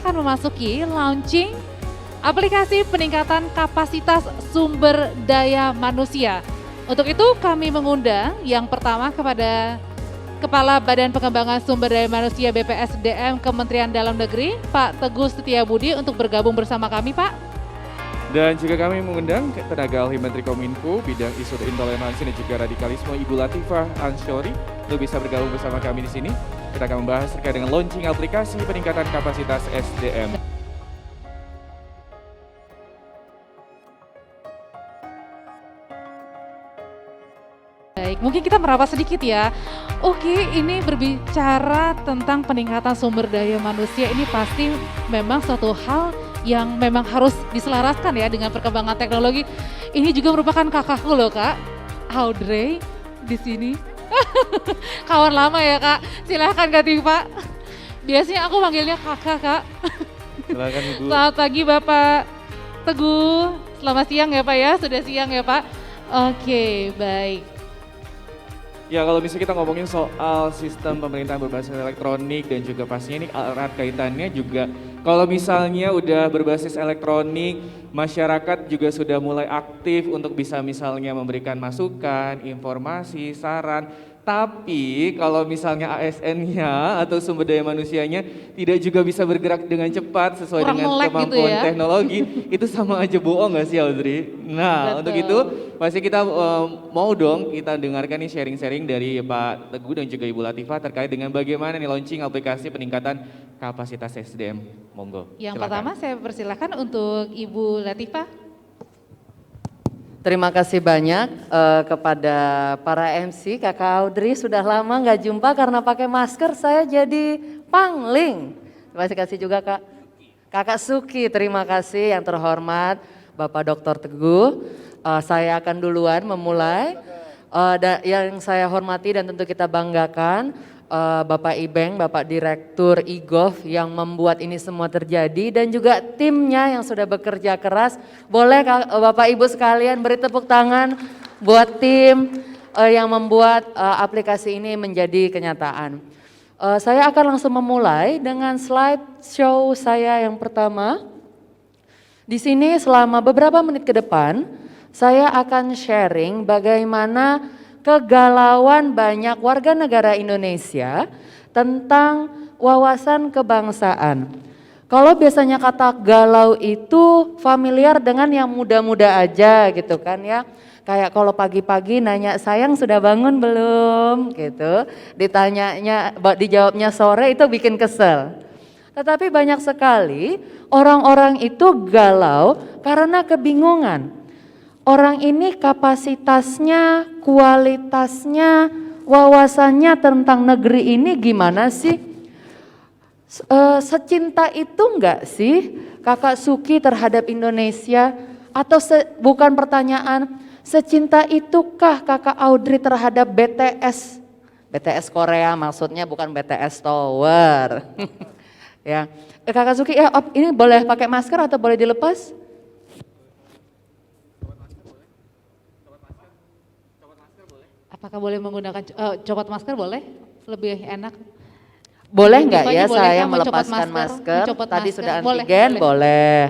kita akan memasuki launching aplikasi peningkatan kapasitas sumber daya manusia. Untuk itu kami mengundang yang pertama kepada Kepala Badan Pengembangan Sumber Daya Manusia BPSDM Kementerian Dalam Negeri, Pak Teguh Setiabudi untuk bergabung bersama kami, Pak. Dan juga kami mengundang tenaga ahli Menteri Kominfo, bidang isu intoleransi dan juga radikalisme, Ibu Latifah Ansyori, untuk bisa bergabung bersama kami di sini. Kita akan membahas terkait dengan launching aplikasi peningkatan kapasitas SDM. Baik, mungkin kita merapat sedikit ya. Oke, ini berbicara tentang peningkatan sumber daya manusia, ini pasti memang suatu hal yang memang harus diselaraskan ya dengan perkembangan teknologi. Ini juga merupakan kakakku loh Kak, Audrey di sini. Kawan lama ya Kak, silahkan Kak Tifa. Biasanya aku manggilnya kakak Kak. Silakan Ibu. Selamat pagi Bapak Teguh, selamat siang ya Pak ya, sudah siang ya Pak. Oke, baik. Ya, kalau misalnya kita ngomongin soal sistem pemerintahan berbasis elektronik dan juga pastinya ini erat kaitannya juga kalau misalnya udah berbasis elektronik, masyarakat juga sudah mulai aktif untuk bisa misalnya memberikan masukan, informasi, saran. Tapi kalau misalnya ASN-nya atau sumber daya manusianya tidak juga bisa bergerak dengan cepat sesuai Kurang dengan melek kemampuan gitu ya. teknologi, itu sama aja bohong gak sih Audrey? Nah, Betul. untuk itu pasti kita mau dong kita dengarkan nih sharing-sharing dari Pak Teguh dan juga Ibu Latifah terkait dengan bagaimana nih launching aplikasi peningkatan kapasitas SDM. Monggo. Yang silakan. pertama saya persilahkan untuk Ibu Latifah. Terima kasih banyak kepada para MC, Kakak Audrey sudah lama nggak jumpa karena pakai masker saya jadi pangling. Terima kasih juga Kakak Suki, terima kasih yang terhormat Bapak Dr. Teguh. Saya akan duluan memulai. Yang saya hormati dan tentu kita banggakan Bapak Ibeng, Bapak Direktur IGOV yang membuat ini semua terjadi dan juga timnya yang sudah bekerja keras. Boleh Bapak Ibu sekalian beri tepuk tangan buat tim yang membuat aplikasi ini menjadi kenyataan. Saya akan langsung memulai dengan slide show saya yang pertama. Di sini selama beberapa menit ke depan saya akan sharing bagaimana kegalauan banyak warga negara Indonesia tentang wawasan kebangsaan. Kalau biasanya kata galau itu familiar dengan yang muda-muda aja gitu kan ya. Kayak kalau pagi-pagi nanya sayang sudah bangun belum gitu. Dijawabnya sore itu bikin kesel. Tetapi banyak sekali orang-orang itu galau karena kebingungan. Orang ini kapasitasnya, kualitasnya, wawasannya tentang negeri ini gimana sih? Secinta itu enggak sih Kakak Suki terhadap Indonesia? Atau bukan pertanyaan, secinta itukah Kakak Audrey terhadap BTS? BTS Korea maksudnya bukan BTS Tower. Ya, Kakak Suki ya ini boleh pakai masker atau boleh dilepas? Apakah boleh menggunakan copot masker boleh? Lebih enak. Boleh nggak ya Boleh saya kan melepaskan masker? mencopot Tadi masker? sudah Boleh, antigen, boleh.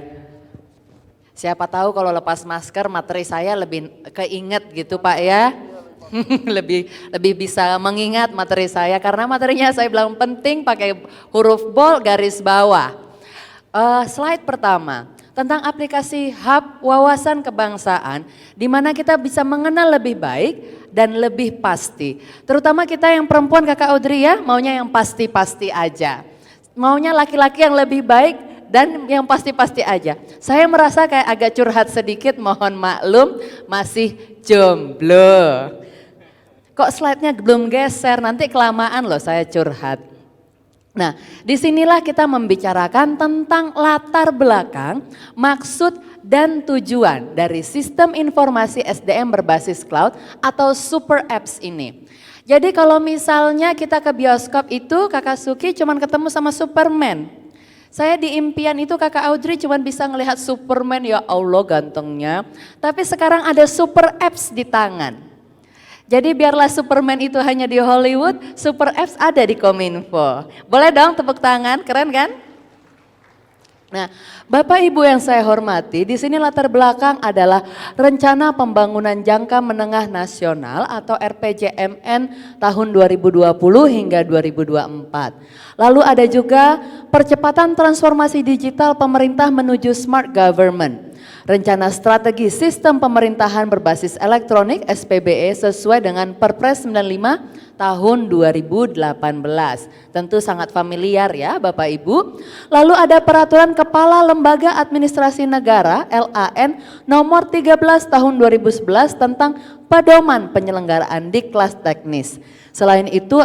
Siapa tahu kalau lepas masker materi saya lebih keinget gitu Pak ya. lebih bisa mengingat materi saya karena materinya saya bilang penting pakai huruf bold garis bawah. Slide pertama. Tentang aplikasi Hub Wawasan Kebangsaan di mana kita bisa mengenal lebih baik dan lebih pasti. Terutama kita yang perempuan Kakak Audrey ya, maunya yang pasti-pasti aja. Maunya laki-laki yang lebih baik dan yang pasti-pasti aja. Saya merasa kayak agak curhat sedikit, mohon maklum masih jomblo. Kok slide-nya belum geser, nanti kelamaan loh saya curhat. Nah, disinilah kita membicarakan tentang latar belakang, maksud dan tujuan dari sistem informasi SDM berbasis cloud atau super apps ini. Jadi kalau misalnya kita ke bioskop itu Kakak Suki cuman ketemu sama Superman. Saya di impian itu Kakak Audrey cuman bisa ngelihat Superman, ya Allah gantengnya. Tapi sekarang ada super apps di tangan. Jadi biarlah Superman itu hanya di Hollywood, super apps ada di Kominfo. Boleh dong tepuk tangan, keren kan? Nah, Bapak Ibu yang saya hormati, di sini latar belakang adalah Rencana Pembangunan Jangka Menengah Nasional atau RPJMN tahun 2020 hingga 2024. Lalu ada juga percepatan transformasi digital pemerintah menuju smart government. Rencana Strategi Sistem Pemerintahan Berbasis Elektronik SPBE sesuai dengan Perpres 95 tahun 2018. Tentu sangat familiar ya Bapak Ibu. Lalu ada Peraturan Kepala Lembaga Administrasi Negara LAN nomor 13 tahun 2011 tentang pedoman penyelenggaraan diklas teknis. Selain itu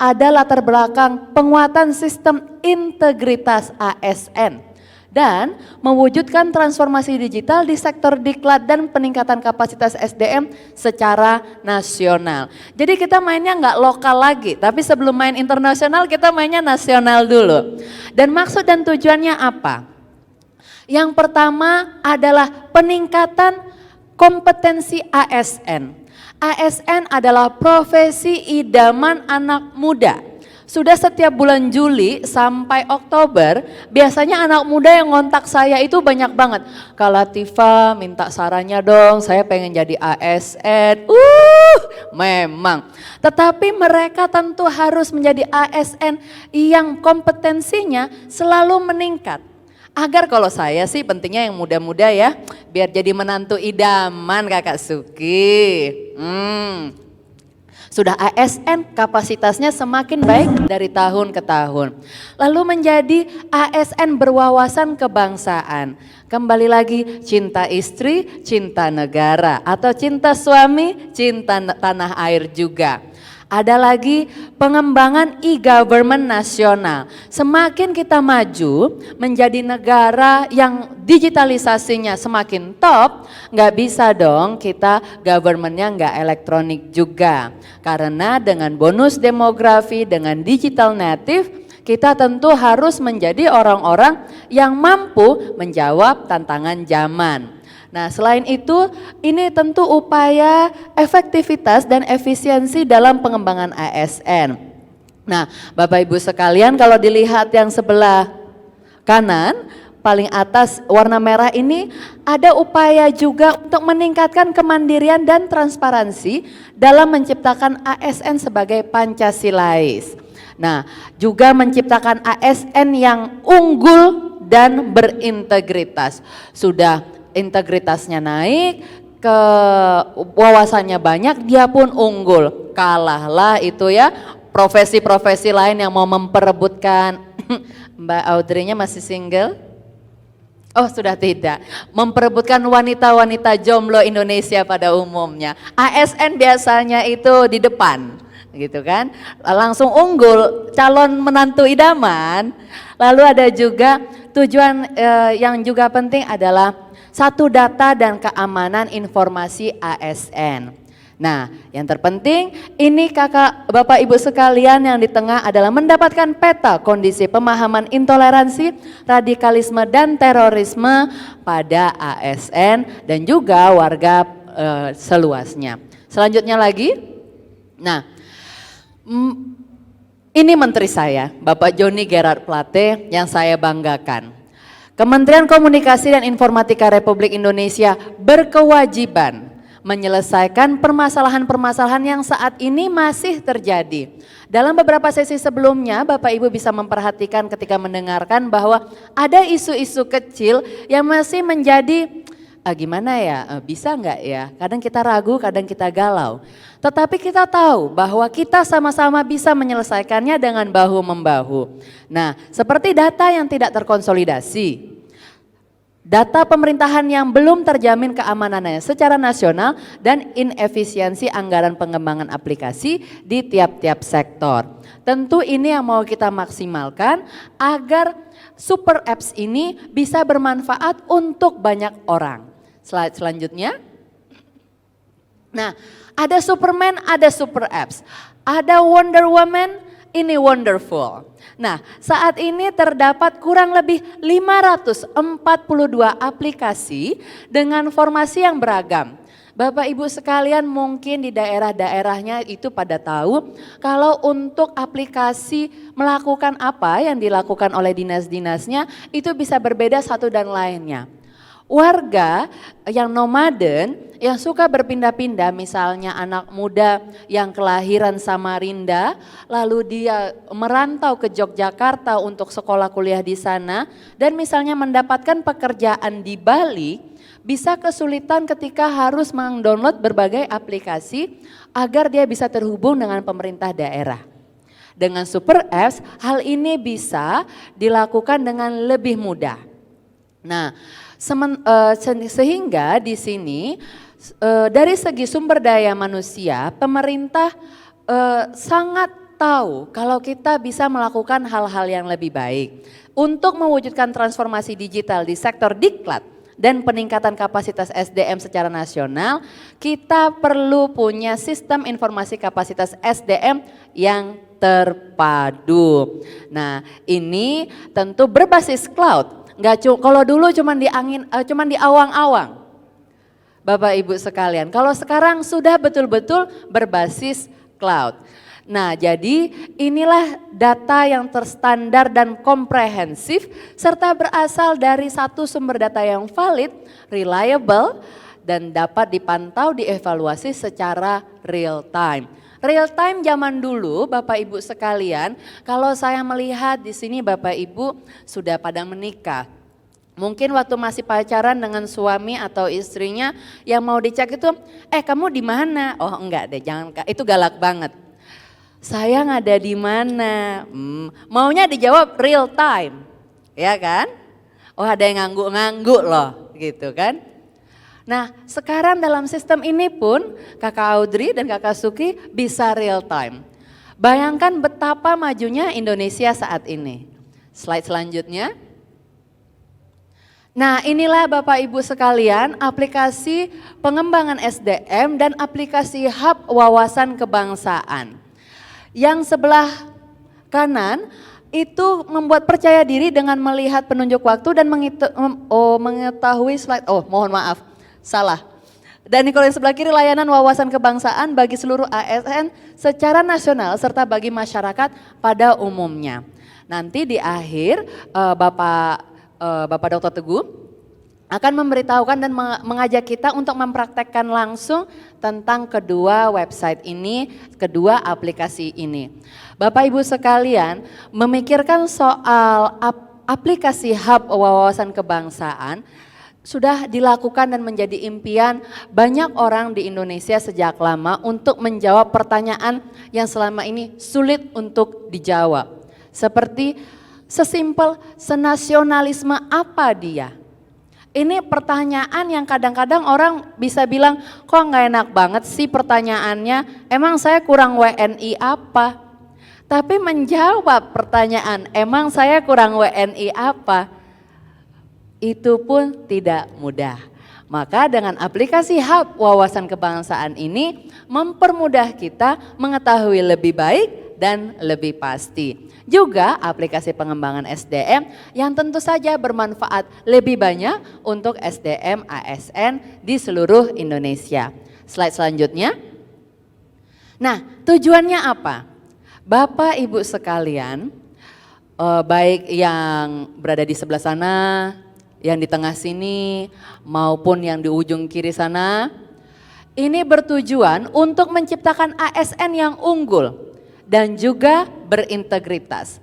ada latar belakang penguatan sistem integritas ASN dan mewujudkan transformasi digital di sektor diklat dan peningkatan kapasitas SDM secara nasional. Jadi kita mainnya nggak lokal lagi, tapi sebelum main internasional kita mainnya nasional dulu. Dan maksud dan tujuannya apa? Yang pertama adalah peningkatan kompetensi ASN. ASN adalah profesi idaman anak muda. Sudah setiap bulan Juli sampai Oktober, biasanya anak muda yang ngontak saya itu banyak banget. Kak Latifah minta sarannya dong, saya pengen jadi ASN. Memang. Tetapi mereka tentu harus menjadi ASN yang kompetensinya selalu meningkat. Agar kalau saya sih pentingnya yang muda-muda ya, biar jadi menantu idaman Kakak Suki. Sudah ASN kapasitasnya semakin baik dari tahun ke tahun. Lalu menjadi ASN berwawasan kebangsaan. Kembali lagi cinta istri, cinta negara atau cinta suami, cinta tanah air juga. Ada lagi pengembangan e-government nasional. Semakin kita maju menjadi negara yang digitalisasinya semakin top, nggak bisa dong kita governmentnya nggak elektronik juga. Karena dengan bonus demografi, dengan digital native, kita tentu harus menjadi orang-orang yang mampu menjawab tantangan zaman. Nah, selain itu, ini tentu upaya efektivitas dan efisiensi dalam pengembangan ASN. Nah, Bapak Ibu sekalian, kalau dilihat yang sebelah kanan, paling atas warna merah ini ada upaya juga untuk meningkatkan kemandirian dan transparansi dalam menciptakan ASN sebagai Pancasilais. Nah, juga menciptakan ASN yang unggul dan berintegritas. Sudah integritasnya naik, ke wawasannya banyak, dia pun unggul. Kalahlah itu ya profesi-profesi lain yang mau memperebutkan. Mbak Audrey-nya masih single? Oh sudah tidak, memperebutkan wanita-wanita jomblo Indonesia pada umumnya. ASN biasanya itu di depan gitu kan, langsung unggul, calon menantu idaman. Lalu ada juga tujuan yang juga penting adalah satu data dan keamanan informasi ASN. Nah, yang terpenting ini kakak, bapak ibu sekalian yang di tengah adalah mendapatkan peta kondisi pemahaman intoleransi, radikalisme dan terorisme pada ASN dan juga warga seluasnya. Selanjutnya lagi, nah ini menteri saya, Bapak Joni Gerard Plate yang saya banggakan. Kementerian Komunikasi dan Informatika Republik Indonesia berkewajiban menyelesaikan permasalahan-permasalahan yang saat ini masih terjadi. Dalam beberapa sesi sebelumnya, Bapak Ibu bisa memperhatikan ketika mendengarkan bahwa ada isu-isu kecil yang masih menjadi gimana ya, bisa nggak ya? Kadang kita ragu, kadang kita galau. Tetapi kita tahu bahwa kita sama-sama bisa menyelesaikannya dengan bahu-membahu. Nah, seperti data yang tidak terkonsolidasi, data pemerintahan yang belum terjamin keamanannya secara nasional dan inefisiensi anggaran pengembangan aplikasi di tiap-tiap sektor. Tentu ini yang mau kita maksimalkan agar super apps ini bisa bermanfaat untuk banyak orang. Slide selanjutnya. Nah, ada Superman, ada super apps. Ada Wonder Woman, ini wonderful. Nah, saat ini terdapat kurang lebih 542 aplikasi dengan formasi yang beragam. Bapak Ibu sekalian mungkin di daerah-daerahnya itu pada tahu kalau untuk aplikasi melakukan apa yang dilakukan oleh dinas-dinasnya itu bisa berbeda satu dan lainnya. Warga yang nomaden yang suka berpindah-pindah, misalnya anak muda yang kelahiran Samarinda lalu dia merantau ke Yogyakarta untuk sekolah kuliah di sana dan misalnya mendapatkan pekerjaan di Bali, bisa kesulitan ketika harus mendownload berbagai aplikasi agar dia bisa terhubung dengan pemerintah daerah. Dengan Super Apps hal ini bisa dilakukan dengan lebih mudah. Nah, sehingga di sini dari segi sumber daya manusia, pemerintah sangat tahu kalau kita bisa melakukan hal-hal yang lebih baik. Untuk mewujudkan transformasi digital di sektor diklat dan peningkatan kapasitas SDM secara nasional, kita perlu punya sistem informasi kapasitas SDM yang terpadu. Nah, ini tentu berbasis cloud. Kalau dulu cuman di awang-awang. Bapak Ibu sekalian, kalau sekarang sudah betul-betul berbasis cloud. Nah, jadi inilah data yang terstandar dan komprehensif serta berasal dari satu sumber data yang valid, reliable, dan dapat dipantau dievaluasi secara real time. Real time zaman dulu Bapak Ibu sekalian, kalau saya melihat di sini Bapak Ibu sudah pada menikah. Mungkin waktu masih pacaran dengan suami atau istrinya yang mau dicek itu, kamu di mana? Oh enggak deh, jangan, itu galak banget. Sayang ada di mana? Maunya dijawab real time, ya kan? Oh ada yang ngangguk-ngangguk loh, gitu kan? Nah sekarang dalam sistem ini pun Kakak Audrey dan Kakak Suki bisa real time. Bayangkan betapa majunya Indonesia saat ini. Slide selanjutnya. Nah inilah Bapak Ibu sekalian aplikasi pengembangan SDM dan aplikasi hub wawasan kebangsaan. Yang sebelah kanan itu membuat percaya diri dengan melihat penunjuk waktu dan mengetahui slide, mohon maaf. Salah. Dan kalau yang sebelah kiri layanan wawasan kebangsaan bagi seluruh ASN secara nasional serta bagi masyarakat pada umumnya. Nanti di akhir Bapak Dr. Teguh akan memberitahukan dan mengajak kita untuk mempraktekkan langsung tentang kedua website ini, kedua aplikasi ini. Bapak Ibu sekalian, memikirkan soal aplikasi hub wawasan kebangsaan sudah dilakukan dan menjadi impian banyak orang di Indonesia sejak lama untuk menjawab pertanyaan yang selama ini sulit untuk dijawab. Seperti sesimpel senasionalisme apa dia? Ini pertanyaan yang kadang-kadang orang bisa bilang, kok nggak enak banget sih pertanyaannya, emang saya kurang WNI apa? Tapi menjawab pertanyaan, emang saya kurang WNI apa? Itu pun tidak mudah. Maka dengan aplikasi hub wawasan kebangsaan ini mempermudah kita mengetahui lebih baik dan lebih pasti. Juga aplikasi pengembangan SDM yang tentu saja bermanfaat lebih banyak untuk SDM ASN di seluruh Indonesia. Slide selanjutnya. Nah, tujuannya apa? Bapak Ibu sekalian, baik yang berada di sebelah sana, yang di tengah sini maupun yang di ujung kiri sana, ini bertujuan untuk menciptakan ASN yang unggul dan juga berintegritas,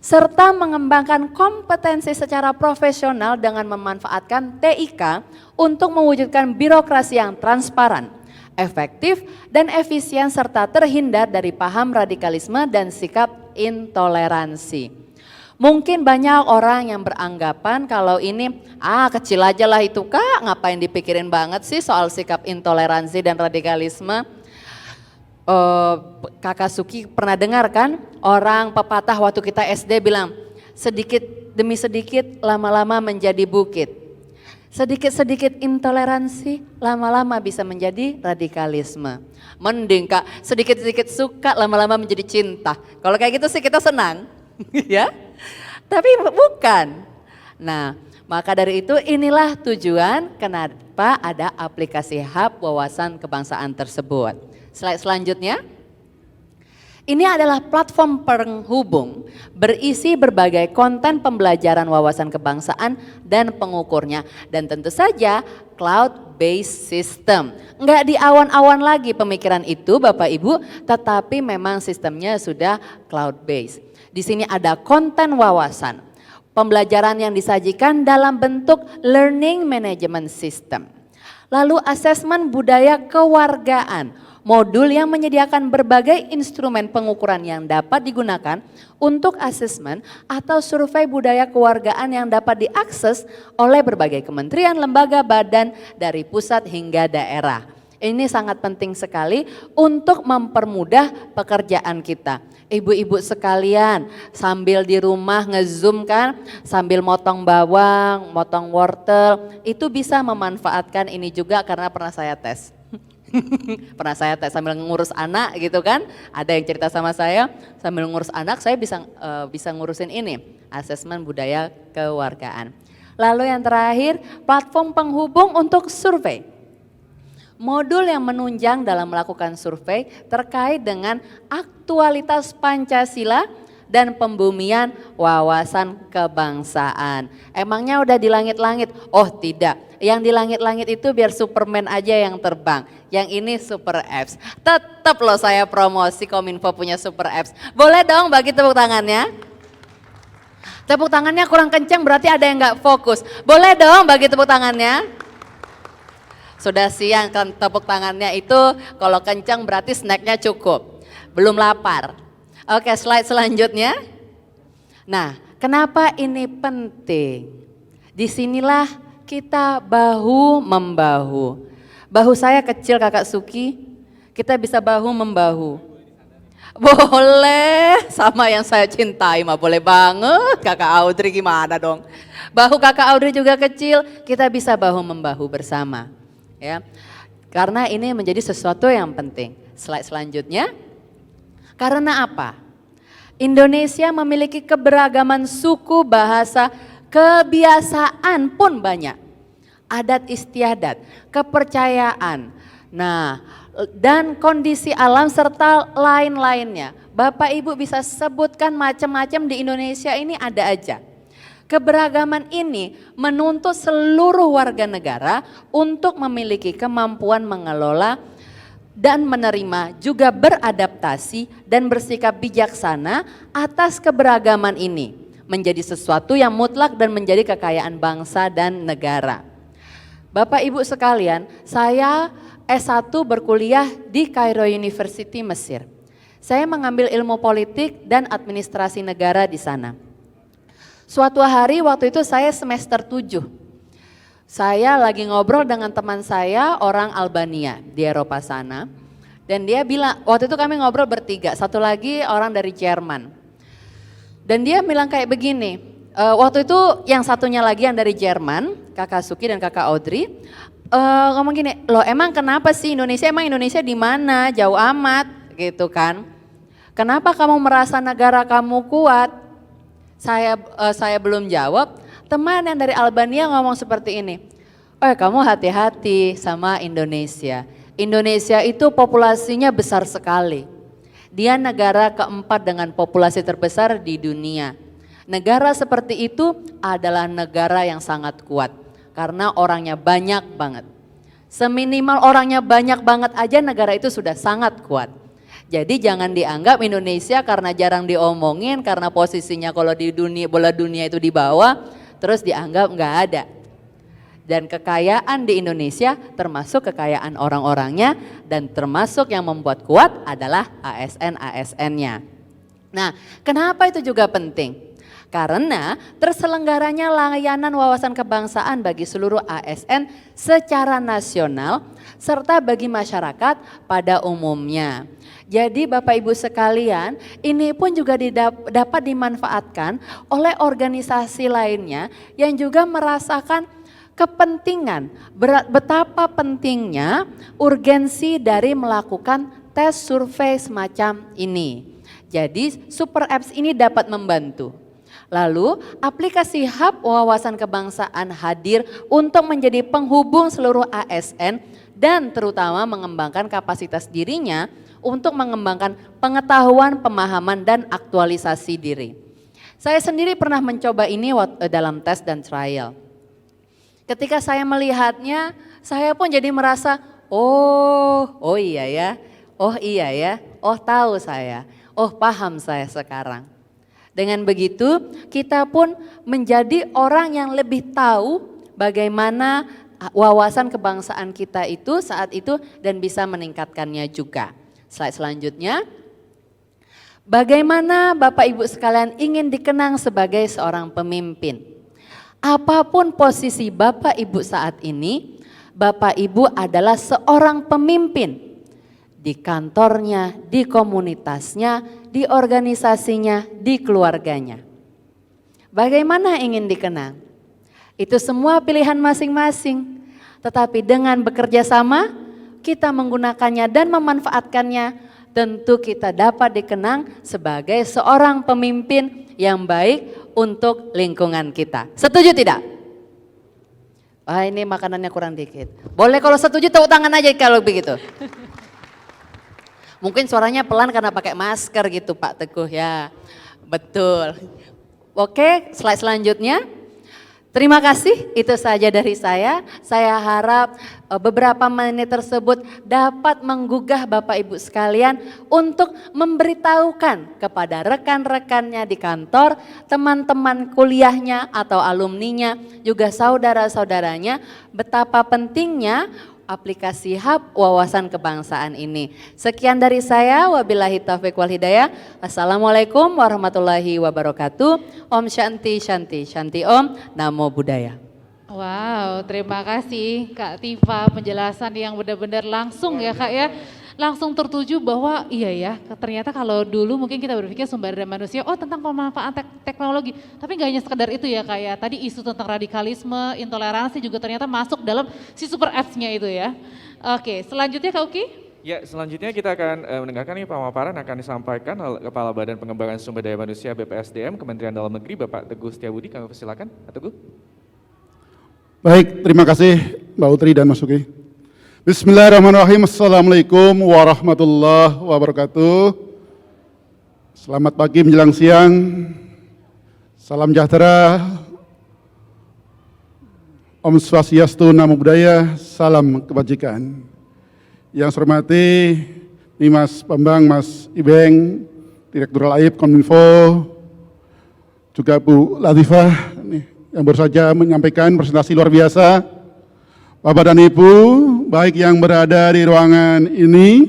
serta mengembangkan kompetensi secara profesional dengan memanfaatkan TIK untuk mewujudkan birokrasi yang transparan, efektif dan efisien serta terhindar dari paham radikalisme dan sikap intoleransi. Mungkin banyak orang yang beranggapan kalau ini kecil aja lah itu Kak, ngapain dipikirin banget sih soal sikap intoleransi dan radikalisme. Kakak Suki pernah dengar kan orang pepatah waktu kita SD bilang sedikit demi sedikit lama-lama menjadi bukit. Sedikit-sedikit intoleransi lama-lama bisa menjadi radikalisme. Mending Kak sedikit-sedikit suka lama-lama menjadi cinta. Kalau kayak gitu sih kita senang ya. Tapi bukan. Nah, Maka dari itu inilah tujuan kenapa ada aplikasi Hub Wawasan Kebangsaan tersebut. Slide selanjutnya. Ini adalah platform penghubung berisi berbagai konten pembelajaran wawasan kebangsaan dan pengukurnya. Dan tentu saja cloud-based system. Enggak di awan-awan lagi pemikiran itu Bapak Ibu, tetapi memang sistemnya sudah cloud-based. Di sini ada konten wawasan. Pembelajaran yang disajikan dalam bentuk learning management system. Lalu asesmen budaya kewargaan, modul yang menyediakan berbagai instrumen pengukuran yang dapat digunakan untuk asesmen atau survei budaya kewargaan yang dapat diakses oleh berbagai kementerian, lembaga, badan dari pusat hingga daerah. Ini sangat penting sekali untuk mempermudah pekerjaan kita. Ibu-ibu sekalian sambil di rumah nge-zoom kan, sambil motong bawang, motong wortel, itu bisa memanfaatkan ini juga karena pernah saya tes. Pernah saya tes sambil ngurus anak gitu kan, ada yang cerita sama saya sambil ngurus anak saya bisa ngurusin ini, asesmen budaya kewargaan. Lalu yang terakhir, platform penghubung untuk survei. Modul yang menunjang dalam melakukan survei terkait dengan aktualitas Pancasila dan pembumian wawasan kebangsaan. Emangnya udah di langit-langit? Oh tidak, yang di langit-langit itu biar Superman aja yang terbang. Yang ini Super Apps. Tetap loh saya promosi Kominfo punya Super Apps. Boleh dong bagi tepuk tangannya? Tepuk tangannya kurang kencang berarti ada yang gak fokus. Boleh dong bagi tepuk tangannya? Sudah siang kan tepuk tangannya itu kalau kencang berarti snacknya cukup. Belum lapar. Oke, slide selanjutnya. Nah, kenapa ini penting? Disinilah kita bahu membahu. Bahu saya kecil Kakak Suki, kita bisa bahu membahu. Boleh, sama yang saya cintai mah boleh banget. Kakak Audrey gimana dong? Bahu Kakak Audrey juga kecil, kita bisa bahu membahu bersama. Ya, karena ini menjadi sesuatu yang penting. Slide selanjutnya. Karena apa? Indonesia memiliki keberagaman suku, bahasa, kebiasaan pun banyak. Adat istiadat, kepercayaan. Nah, dan kondisi alam serta lain-lainnya. Bapak Ibu bisa sebutkan macam-macam di Indonesia ini ada aja. Keberagaman ini menuntut seluruh warga negara untuk memiliki kemampuan mengelola dan menerima, juga beradaptasi dan bersikap bijaksana atas keberagaman ini. Menjadi sesuatu yang mutlak dan menjadi kekayaan bangsa dan negara. Bapak Ibu sekalian, saya S1 berkuliah di Cairo University Mesir. Saya mengambil ilmu politik dan administrasi negara di sana. Suatu hari waktu itu saya semester 7. Saya lagi ngobrol dengan teman saya orang Albania di Eropa sana. Dan dia bilang, waktu itu kami ngobrol bertiga, satu lagi orang dari Jerman. Dan dia bilang kayak begini, waktu itu yang satunya lagi yang dari Jerman, Kakak Suki dan Kakak Audrey, ngomong gini, loh emang kenapa sih emang Indonesia di mana, jauh amat gitu kan. Kenapa kamu merasa negara kamu kuat? Saya belum jawab, teman yang dari Albania ngomong seperti ini, kamu hati-hati sama Indonesia. Indonesia itu populasinya besar sekali. Dia negara keempat dengan populasi terbesar di dunia. Negara seperti itu adalah negara yang sangat kuat karena orangnya banyak banget. Seminimal orangnya banyak banget aja negara itu sudah sangat kuat. Jadi jangan dianggap Indonesia karena jarang diomongin, karena posisinya kalau di dunia bola dunia itu di bawah, terus dianggap nggak ada. Dan kekayaan di Indonesia termasuk kekayaan orang-orangnya dan termasuk yang membuat kuat adalah ASN-ASN-nya. Nah, kenapa itu juga penting? Karena terselenggaranya layanan wawasan kebangsaan bagi seluruh ASN secara nasional serta bagi masyarakat pada umumnya. Jadi Bapak Ibu sekalian, ini pun juga dapat dimanfaatkan oleh organisasi lainnya yang juga merasakan kepentingan, betapa pentingnya urgensi dari melakukan tes survei semacam ini. Jadi Super Apps ini dapat membantu. Lalu, aplikasi Hub Wawasan Kebangsaan hadir untuk menjadi penghubung seluruh ASN dan terutama mengembangkan kapasitas dirinya untuk mengembangkan pengetahuan, pemahaman, dan aktualisasi diri. Saya sendiri pernah mencoba ini dalam tes dan trial. Ketika saya melihatnya, saya pun jadi merasa, oh iya ya, oh tahu saya, oh paham saya sekarang. Dengan begitu kita pun menjadi orang yang lebih tahu bagaimana wawasan kebangsaan kita itu saat itu dan bisa meningkatkannya juga. Slide selanjutnya. Bagaimana Bapak Ibu sekalian ingin dikenang sebagai seorang pemimpin? Apapun posisi Bapak Ibu saat ini, Bapak Ibu adalah seorang pemimpin. Di kantornya, di komunitasnya, di organisasinya, di keluarganya. Bagaimana ingin dikenang? Itu semua pilihan masing-masing. Tetapi dengan bekerja sama, kita menggunakannya dan memanfaatkannya, tentu kita dapat dikenang sebagai seorang pemimpin yang baik untuk lingkungan kita. Setuju tidak? Wah, ini makanannya kurang dikit. Boleh kalau setuju tepuk tangan aja kalau begitu. Mungkin suaranya pelan karena pakai masker gitu Pak Teguh ya. Betul. Oke, slide selanjutnya. Terima kasih, itu saja dari saya. Saya harap beberapa menit tersebut dapat menggugah Bapak Ibu sekalian untuk memberitahukan kepada rekan-rekannya di kantor, teman-teman kuliahnya atau alumninya, juga saudara-saudaranya betapa pentingnya aplikasi Hub Wawasan Kebangsaan ini. Sekian dari saya, wabillahi taufiq wal hidayah. Assalamualaikum warahmatullahi wabarakatuh. Om Shanti Shanti Shanti Om, Namo Buddhaya. Wow, terima kasih Kak Tifa, penjelasan yang benar-benar langsung ya Kak ya. Langsung tertuju bahwa iya ya, ternyata kalau dulu mungkin kita berpikir sumber daya manusia, oh tentang pemanfaatan teknologi. Tapi gak hanya sekedar itu ya Kak ya, tadi isu tentang radikalisme, intoleransi juga ternyata masuk dalam si super apps-nya itu ya. Oke, selanjutnya Kak Uki. Ya, selanjutnya kita akan mendengarkan nih pemaparan akan disampaikan oleh Kepala Badan Pengembangan Sumber Daya Manusia BPSDM Kementerian Dalam Negeri Bapak Teguh Setiabudi. Kami persilakan, Pak Teguh. Baik, terima kasih Mbak Utri dan Mas Uki. Bismillahirrahmanirrahim. Assalamualaikum warahmatullahi wabarakatuh. Selamat pagi menjelang siang. Salam sejahtera. Om Swastiastu, Namo Buddhaya, salam kebajikan. Yang saya hormati Mas Bambang, Mas Ibeng, Direktur Laib Kominfo, juga Bu Latifah yang baru saja menyampaikan presentasi luar biasa. Bapak dan Ibu, baik yang berada di ruangan ini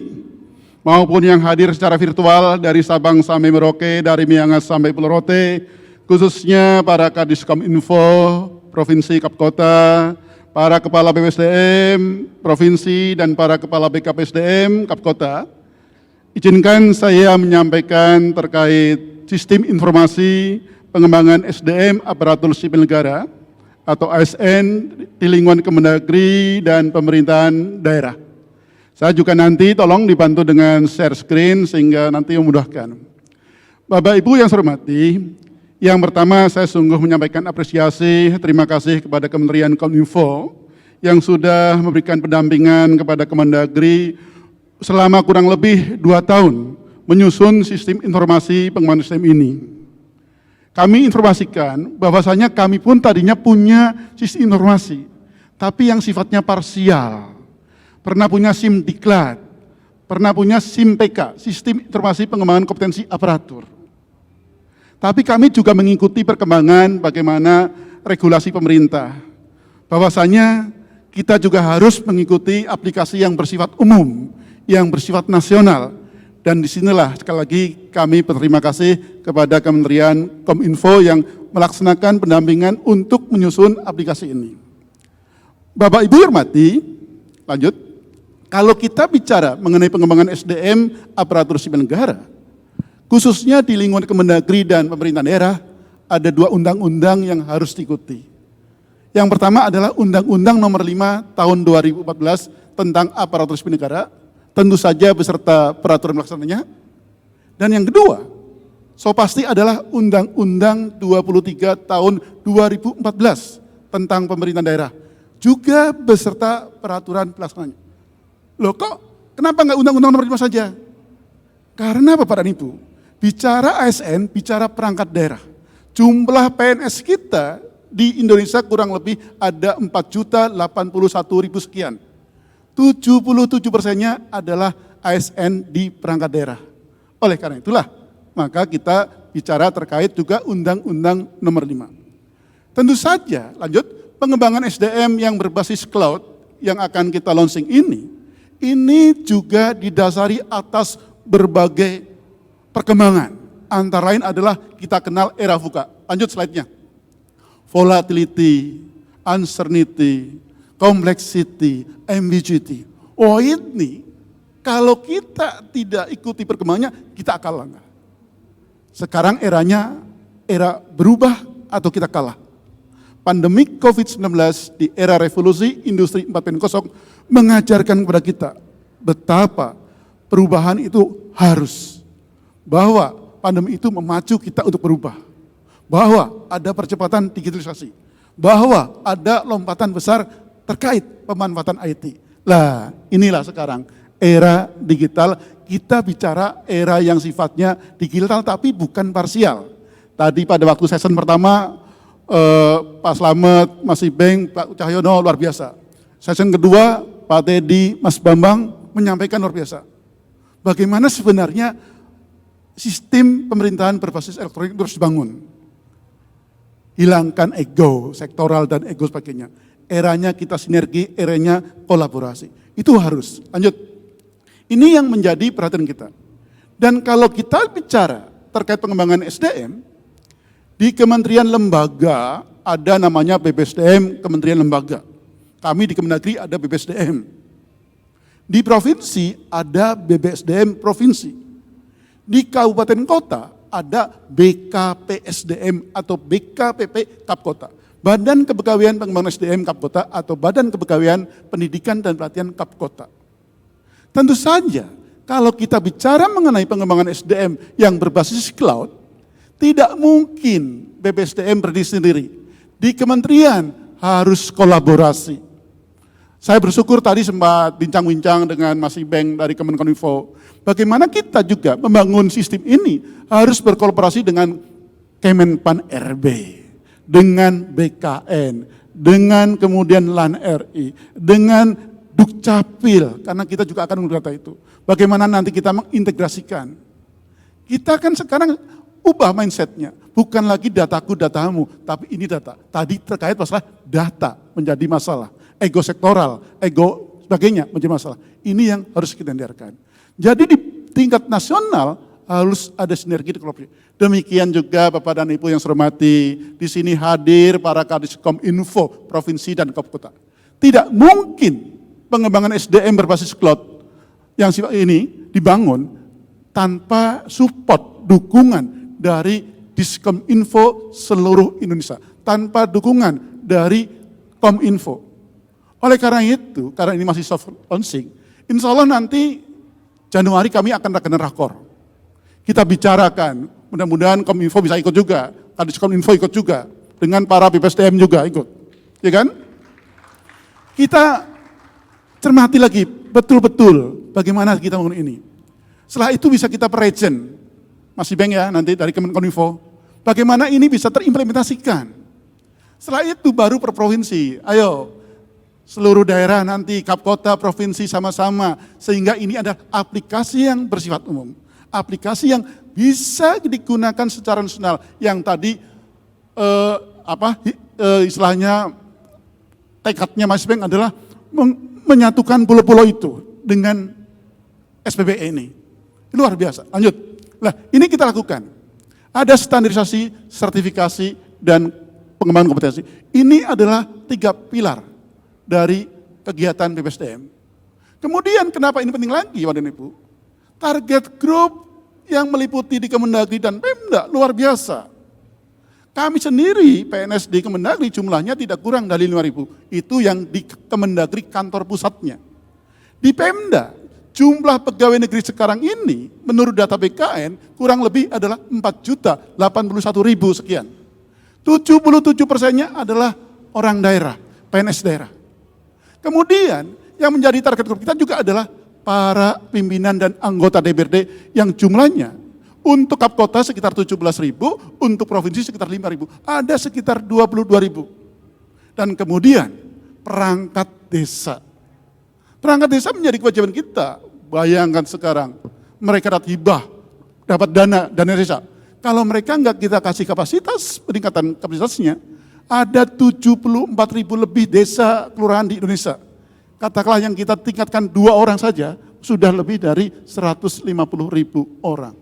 maupun yang hadir secara virtual dari Sabang sampai Merauke, dari Miangas sampai Pulau Rote, khususnya para Kadis Kominfo, Provinsi Kapkota, para Kepala BPSDM, Provinsi dan para Kepala BKPSDM, Kapkota. Izinkan saya menyampaikan terkait sistem informasi pengembangan SDM aparatur sipil negara atau ASN di lingkungan Kemendagri dan pemerintahan daerah. Saya juga nanti tolong dibantu dengan share screen sehingga nanti memudahkan. Bapak Ibu yang saya hormati, yang pertama saya sungguh menyampaikan apresiasi, terima kasih kepada Kementerian Kominfo yang sudah memberikan pendampingan kepada Kemendagri selama kurang lebih 2 tahun menyusun sistem informasi pengembangan SDM ini. Kami informasikan bahwasanya kami pun tadinya punya sistem informasi, tapi yang sifatnya parsial. Pernah punya SIM Diklat, pernah punya SIM PK, Sistem Informasi Pengembangan Kompetensi Aparatur. Tapi kami juga mengikuti perkembangan bagaimana regulasi pemerintah. Bahwasanya kita juga harus mengikuti aplikasi yang bersifat umum, yang bersifat nasional. Dan disinilah sekali lagi kami berterima kasih kepada Kementerian Kominfo yang melaksanakan pendampingan untuk menyusun aplikasi ini. Bapak Ibu hormati, lanjut. Kalau kita bicara mengenai pengembangan SDM aparatur sipil negara, khususnya di lingkungan Kemendagri dan pemerintah daerah, ada 2 undang-undang yang harus diikuti. Yang pertama adalah Undang-Undang Nomor 5 Tahun 2014 tentang aparatur sipil negara, tentu saja beserta peraturan pelaksananya. Dan yang kedua, So pasti adalah Undang-Undang 23 tahun 2014 tentang pemerintahan daerah. Juga beserta peraturan pelaksananya. Loh kok kenapa nggak Undang-Undang nomor 5 saja? Karena Bapak dan Ibu, bicara ASN, bicara perangkat daerah. Jumlah PNS kita di Indonesia kurang lebih ada 4.081.000 sekian. 77%-nya adalah ASN di perangkat daerah. Oleh karena itulah, maka kita bicara terkait juga Undang-Undang nomor 5. Tentu saja, lanjut, pengembangan SDM yang berbasis cloud yang akan kita launching ini juga didasari atas berbagai perkembangan. Antara lain adalah kita kenal era VUCA. Lanjut slide-nya. Volatility, uncertainty, complexity, ambiguity. Oh ini, kalau kita tidak ikuti perkembangannya, kita akan langgar. Sekarang eranya, era berubah atau kita kalah. Pandemik COVID-19 di era revolusi industri 4.0 mengajarkan kepada kita betapa perubahan itu harus. Bahwa pandemi itu memacu kita untuk berubah. Bahwa ada percepatan digitalisasi. Bahwa ada lompatan besar terkait pemanfaatan IT. Lah inilah sekarang era digital, kita bicara era yang sifatnya digital tapi bukan parsial. Tadi pada waktu session pertama, Pak Slamet, Mas Ibeng, Pak Cahyono luar biasa. Session kedua, Pak Teddy, Mas Bambang menyampaikan luar biasa. Bagaimana sebenarnya sistem pemerintahan berbasis elektronik terus dibangun. Hilangkan ego sektoral dan ego sebagainya. Eranya kita sinergi, eranya kolaborasi. Itu harus. Lanjut. Ini yang menjadi perhatian kita. Dan kalau kita bicara terkait pengembangan SDM, di kementerian lembaga ada namanya BPSDM, kementerian lembaga. Kami di Kemendagri ada BPSDM. Di provinsi ada BPSDM provinsi. Di kabupaten kota ada BKPSDM atau BKPP Kap Kota. Badan Kepegawaian Pengembangan SDM Kap Kota atau Badan Kepegawaian Pendidikan dan Pelatihan Kap Kota. Tentu saja kalau kita bicara mengenai pengembangan SDM yang berbasis cloud, tidak mungkin BPSDM berdiri sendiri. Di kementerian harus kolaborasi. Saya bersyukur tadi sempat bincang-bincang dengan Mas Ibeng dari Kemenkominfo. Bagaimana kita juga membangun sistem ini harus berkolaborasi dengan Kemenpan RB, dengan BKN, dengan kemudian LAN RI, dengan Dukcapil, karena kita juga akan menggunakan data itu. Bagaimana nanti kita mengintegrasikan. Kita kan sekarang ubah mindsetnya, bukan lagi dataku, datamu, tapi ini data. Tadi terkait masalah data menjadi masalah, ego sektoral, ego sebagainya menjadi masalah. Ini yang harus kita hindarkan. Jadi di tingkat nasional harus ada sinergi di kolaborasi. Demikian juga Bapak dan Ibu yang saya hormati, di sini hadir para Kadiskom Info provinsi dan kabupaten kota. Tidak mungkin pengembangan SDM berbasis cloud yang sifat ini dibangun tanpa support, dukungan dari Diskom Info seluruh Indonesia, tanpa dukungan dari Kominfo. Oleh karena itu, karena ini masih soft launching, insya Allah nanti Januari kami akan rakenan rakor. Kita bicarakan, mudah-mudahan Kominfo bisa ikut juga, Diskom Info ikut juga, dengan para BPSDM juga ikut, ya kan? Kita cermati lagi betul-betul bagaimana kita membangun ini. Setelah itu bisa kita present, Mas Ibeng ya nanti dari Kemenkominfo, bagaimana ini bisa terimplementasikan. Setelah itu baru per provinsi, ayo seluruh daerah nanti, Kap Kota, provinsi sama-sama, sehingga ini ada aplikasi yang bersifat umum. Aplikasi yang bisa digunakan secara nasional, yang tadi istilahnya tekadnya Mas Ibeng adalah menyatukan pulau-pulau itu dengan SPBE ini. Luar biasa. Lanjut. Nah, ini kita lakukan. Ada standarisasi, sertifikasi, dan pengembangan kompetensi. Ini adalah 3 pilar dari kegiatan BPSDM. Kemudian kenapa ini penting lagi, Bapak dan Ibu? Target group yang meliputi di Kemendagri dan Pemda luar biasa. Kami sendiri PNS di Kemendagri jumlahnya tidak kurang dari 5.000. Itu yang di Kemendagri kantor pusatnya. Di Pemda Jumlah pegawai negeri sekarang ini menurut data BKN kurang lebih adalah 4.081.000 sekian. 77%-nya adalah orang daerah, PNS daerah. Kemudian yang menjadi target grup kita juga adalah para pimpinan dan anggota DPRD yang jumlahnya untuk kap kota sekitar 17.000, untuk provinsi sekitar 5.000, ada sekitar 22.000. Dan kemudian perangkat desa. Perangkat desa menjadi kewajiban kita. Bayangkan sekarang, mereka dapat hibah, dapat dana desa. Kalau mereka enggak kita kasih kapasitas, peningkatan kapasitasnya, ada 74.000 lebih desa kelurahan di Indonesia. Katakanlah yang kita tingkatkan 2 orang saja, sudah lebih dari 150.000 orang.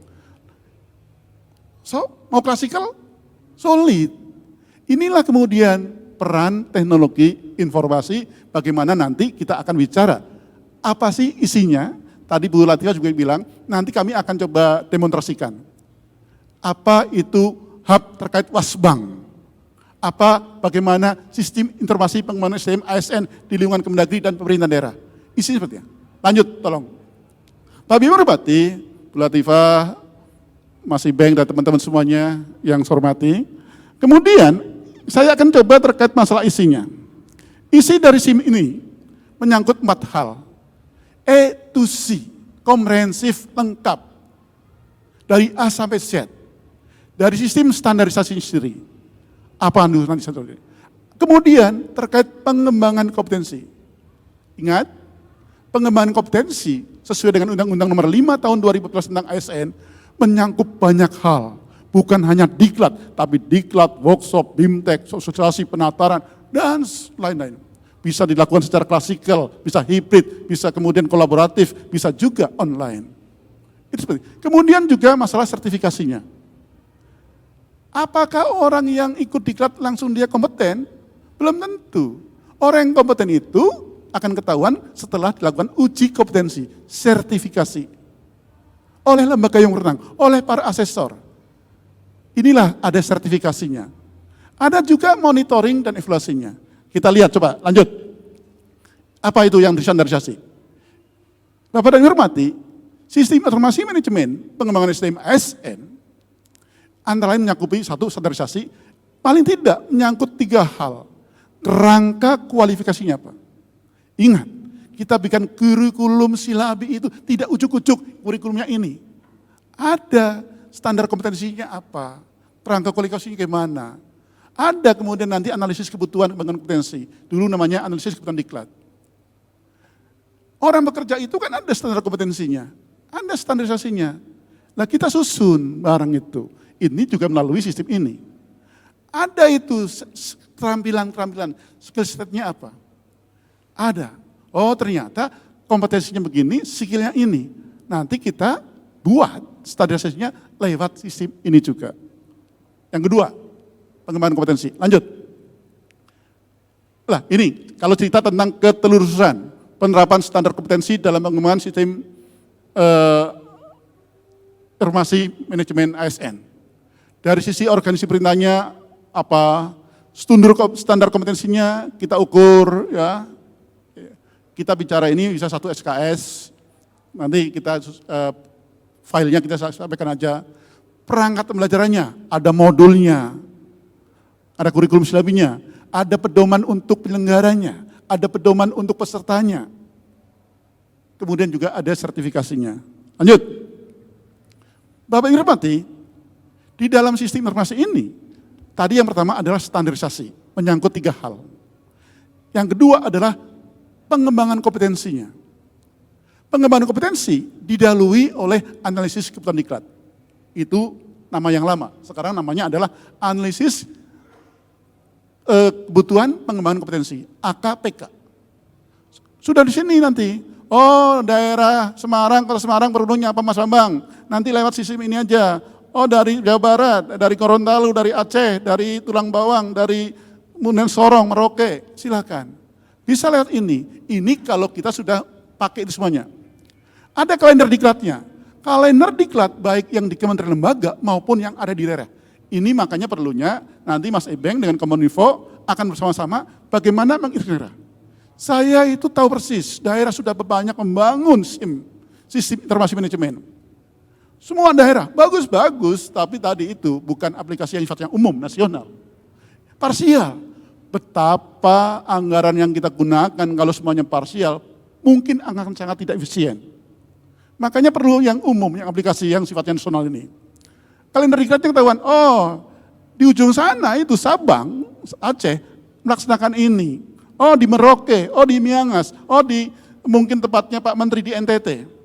So, mau klasikal? Solid. Inilah kemudian peran teknologi informasi, bagaimana nanti kita akan bicara. Apa sih isinya? Tadi Bu Latifah juga bilang, nanti kami akan coba demonstrasikan. Apa itu hub terkait Wasbank? Apa, bagaimana sistem informasi pengembangan SDM ASN di lingkungan Kemendagri dan pemerintah daerah. Isinya seperti apa? Lanjut, tolong. Tapi hormati, Bu Latifah, Mas Ibeng dan teman-teman semuanya yang saya hormati. Kemudian, saya akan coba terkait masalah isinya. Isi dari SIM ini menyangkut 4 hal. E to Z, komprehensif, lengkap. Dari A sampai Z. Dari sistem standarisasi sendiri. Apa nanti satu? Kemudian terkait pengembangan kompetensi. Ingat, pengembangan kompetensi sesuai dengan Undang-Undang Nomor 5 Tahun 2014 tentang ASN menyangkut banyak hal. Bukan hanya diklat, tapi diklat, workshop, bimtek, sosialisasi, penataran, dan lain-lain. Bisa dilakukan secara klasikal, bisa hibrid, bisa kemudian kolaboratif, bisa juga online. Itu seperti. Kemudian juga masalah sertifikasinya. Apakah orang yang ikut diklat langsung dia kompeten? Belum tentu. Orang yang kompeten itu akan ketahuan setelah dilakukan uji kompetensi, sertifikasi. Oleh lembaga yang berwenang, oleh para asesor. Inilah ada sertifikasinya. Ada juga monitoring dan evaluasinya. Kita lihat coba, lanjut. Apa itu yang distandarisasi? Bapak dan hormati, sistem informasi manajemen pengembangan SDM ASN antara lain menyakupi 1, standarisasi, paling tidak menyangkut 3 hal. Rangka kualifikasinya apa? Ingat, kita bikin kurikulum silabi itu tidak ujuk-ujuk kurikulumnya ini. Ada standar kompetensinya apa? Rangka kualifikasinya gimana? Ada kemudian nanti analisis kebutuhan pengembangan kompetensi. Dulu namanya analisis kebutuhan diklat. Orang bekerja itu kan ada standar kompetensinya, ada standarisasinya. Nah kita susun barang itu. Ini juga melalui sistem ini. Ada itu keterampilan, skill setnya apa? Ada. Oh ternyata kompetensinya begini, skillnya ini. Nanti kita buat standarisasinya lewat sistem ini juga. Yang kedua, pengembangan kompetensi. Lanjut. Lah ini, kalau cerita tentang ketelurusan, penerapan standar kompetensi dalam pengembangan sistem informasi manajemen ASN. Dari sisi organisasi perintahnya apa, standar kompetensinya kita ukur ya. Kita bicara ini bisa 1 SKS, nanti kita filenya kita sampaikan aja. Perangkat pembelajarannya, ada modulnya, ada kurikulum silabinya, ada pedoman untuk penyelenggaranya, ada pedoman untuk pesertanya. Kemudian juga ada sertifikasinya. Lanjut. Bapak Ibu hormati, di dalam sistem informasi ini, tadi yang pertama adalah standarisasi, menyangkut 3 hal. Yang kedua adalah pengembangan kompetensinya. Pengembangan kompetensi didahului oleh analisis kebutuhan diklat. Itu nama yang lama, sekarang namanya adalah analisis kebutuhan pengembangan kompetensi, AKPK. Sudah di sini nanti, oh daerah Semarang, Kota Semarang perlunya apa Mas Bambang? Nanti lewat sistem ini aja. Oh dari Jawa Barat, dari Gorontalo, dari Aceh, dari Tulang Bawang, dari kemudian Sorong, Merauke, silakan. Bisa lewat ini. Ini kalau kita sudah pakai itu semuanya. Ada kalender diklatnya. Kalender diklat baik yang di kementerian lembaga maupun yang ada di daerah. Ini makanya perlunya nanti Mas Ibeng dengan Kominfo akan bersama-sama bagaimana mengintegrasi. Saya itu tahu persis, daerah sudah banyak membangun SIM. sistem informasi manajemen. Semua daerah, bagus-bagus, tapi tadi itu bukan aplikasi yang sifatnya umum, nasional. Parsial, betapa anggaran yang kita gunakan kalau semuanya parsial, mungkin akan sangat tidak efisien. Makanya perlu yang umum, yang aplikasi yang sifatnya nasional ini. Kalender diklat ketahuan, oh di ujung sana itu Sabang, Aceh, melaksanakan ini. Oh di Merauke, oh di Miangas, oh di mungkin tepatnya Pak Menteri di NTT.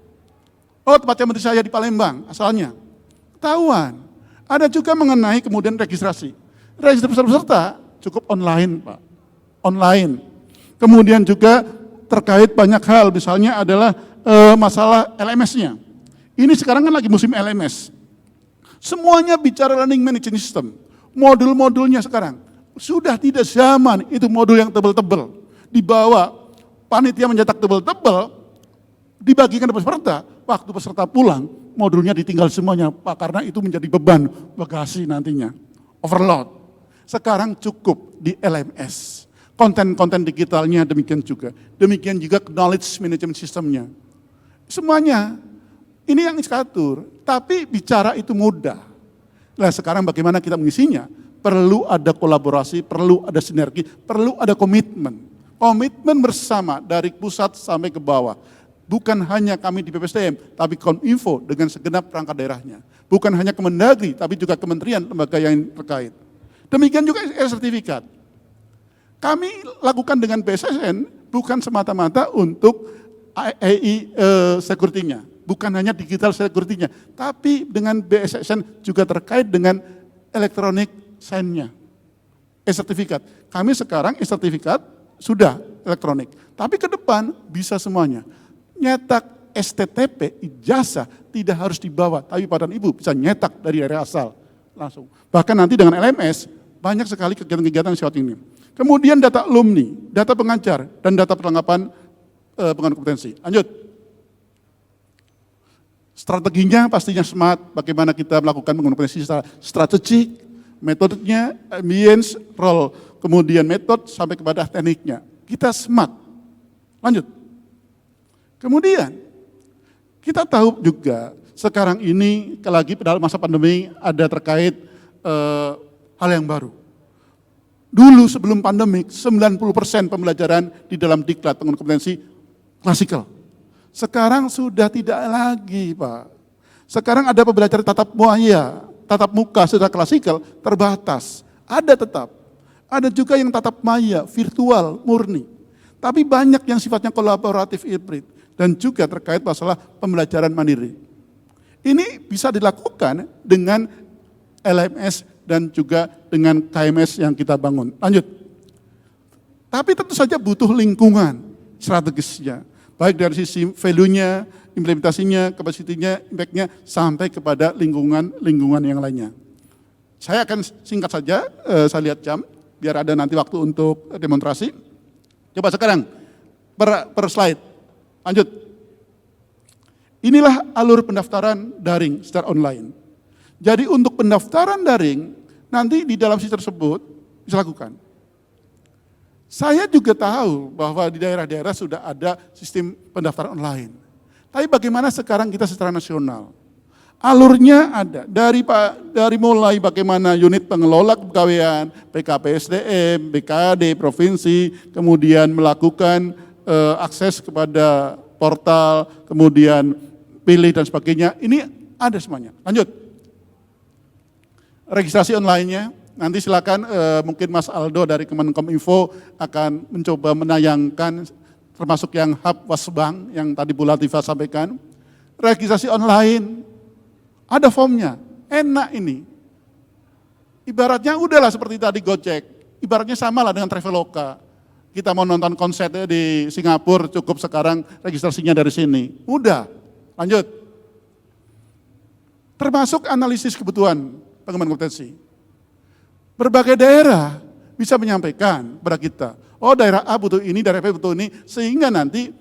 Oh tempatnya menteri saya di Palembang, asalnya. Ketahuan. Ada juga mengenai kemudian registrasi. Registrasi peserta cukup online Pak. Online. Kemudian juga terkait banyak hal, misalnya adalah masalah LMS-nya. Ini sekarang kan lagi musim LMS. Semuanya bicara learning management system. Modul-modulnya sekarang. Sudah tidak zaman itu modul yang tebal-tebal. Dibawa, panitia mencetak tebal-tebal, dibagikan kepada peserta. Waktu peserta pulang, modulnya ditinggal semuanya, Pak, karena itu menjadi beban bagasi nantinya. Overload. Sekarang cukup di LMS. Konten-konten digitalnya demikian juga. Demikian juga knowledge management systemnya. Semuanya. Ini yang diatur. Tapi bicara itu mudah. Nah sekarang bagaimana kita mengisinya? Perlu ada kolaborasi, perlu ada sinergi, perlu ada komitmen. Komitmen bersama dari pusat sampai ke bawah. Bukan hanya kami di BPSDM, tapi Kominfo dengan segenap perangkat daerahnya. Bukan hanya Kemendagri, tapi juga kementerian, lembaga yang terkait. Demikian juga sertifikat. Kami lakukan dengan BSSN bukan semata-mata untuk AI security-nya. Bukan hanya digital security-nya, tapi dengan BSSN juga terkait dengan elektronik sign-nya. E-sertifikat. Kami sekarang e-sertifikat sudah elektronik. Tapi ke depan bisa semuanya. Nyetak STTP, ijazah, tidak harus dibawa, tapi Bapak dan Ibu bisa nyetak dari daerah asal, langsung. Bahkan nanti dengan LMS, banyak sekali kegiatan-kegiatan seperti ini. Kemudian data alumni, data pengajar, dan data perlengkapan pengembangan kompetensi. Lanjut. Strateginya pastinya smart, bagaimana kita melakukan pengembangan kompetensi secara strategik, metodenya, ambience, role, kemudian metode, sampai kepada tekniknya. Kita smart. Lanjut. Kemudian, kita tahu juga sekarang ini, lagi dalam masa pandemi ada terkait hal yang baru. Dulu sebelum pandemi, 90% pembelajaran di dalam diklat pengembangan kompetensi klasikal. Sekarang sudah tidak lagi Pak. Sekarang ada pembelajaran tatap muka secara klasikal terbatas. Ada tetap. Ada juga yang tatap maya, virtual, murni. Tapi banyak yang sifatnya kolaboratif hibrid. Dan juga terkait masalah pembelajaran mandiri. Ini bisa dilakukan dengan LMS dan juga dengan KMS yang kita bangun. Lanjut. Tapi tentu saja butuh lingkungan strategisnya. Baik dari sisi value-nya, implementasinya, kapasitinya, impact-nya, sampai kepada lingkungan yang lainnya. Saya akan singkat saja, saya lihat jam, biar ada nanti waktu untuk demonstrasi. Coba sekarang, per slide. Lanjut. Inilah alur pendaftaran daring secara online. Jadi untuk pendaftaran daring, nanti di dalam sistem tersebut bisa lakukan. Saya juga tahu bahwa di daerah-daerah sudah ada sistem pendaftaran online. Tapi bagaimana sekarang kita secara nasional? Alurnya ada, dari mulai bagaimana unit pengelola kepegawaian, PKPSDM, BKD, provinsi, kemudian melakukan akses kepada portal, kemudian pilih dan sebagainya, ini ada semuanya. Lanjut. Registrasi online-nya, nanti silakan mungkin Mas Aldo dari Kemenkominfo akan mencoba menayangkan termasuk yang hub Wasbank yang tadi Bu Latifah sampaikan. Registrasi online, ada formnya, enak ini. Ibaratnya udahlah seperti tadi Gojek, ibaratnya samalah dengan Traveloka. Kita mau nonton konser di Singapura, cukup sekarang registrasinya dari sini. Udah, lanjut. Termasuk analisis kebutuhan pengembangan kompetensi. Berbagai daerah bisa menyampaikan kepada kita, oh daerah A butuh ini, daerah B butuh ini, sehingga nanti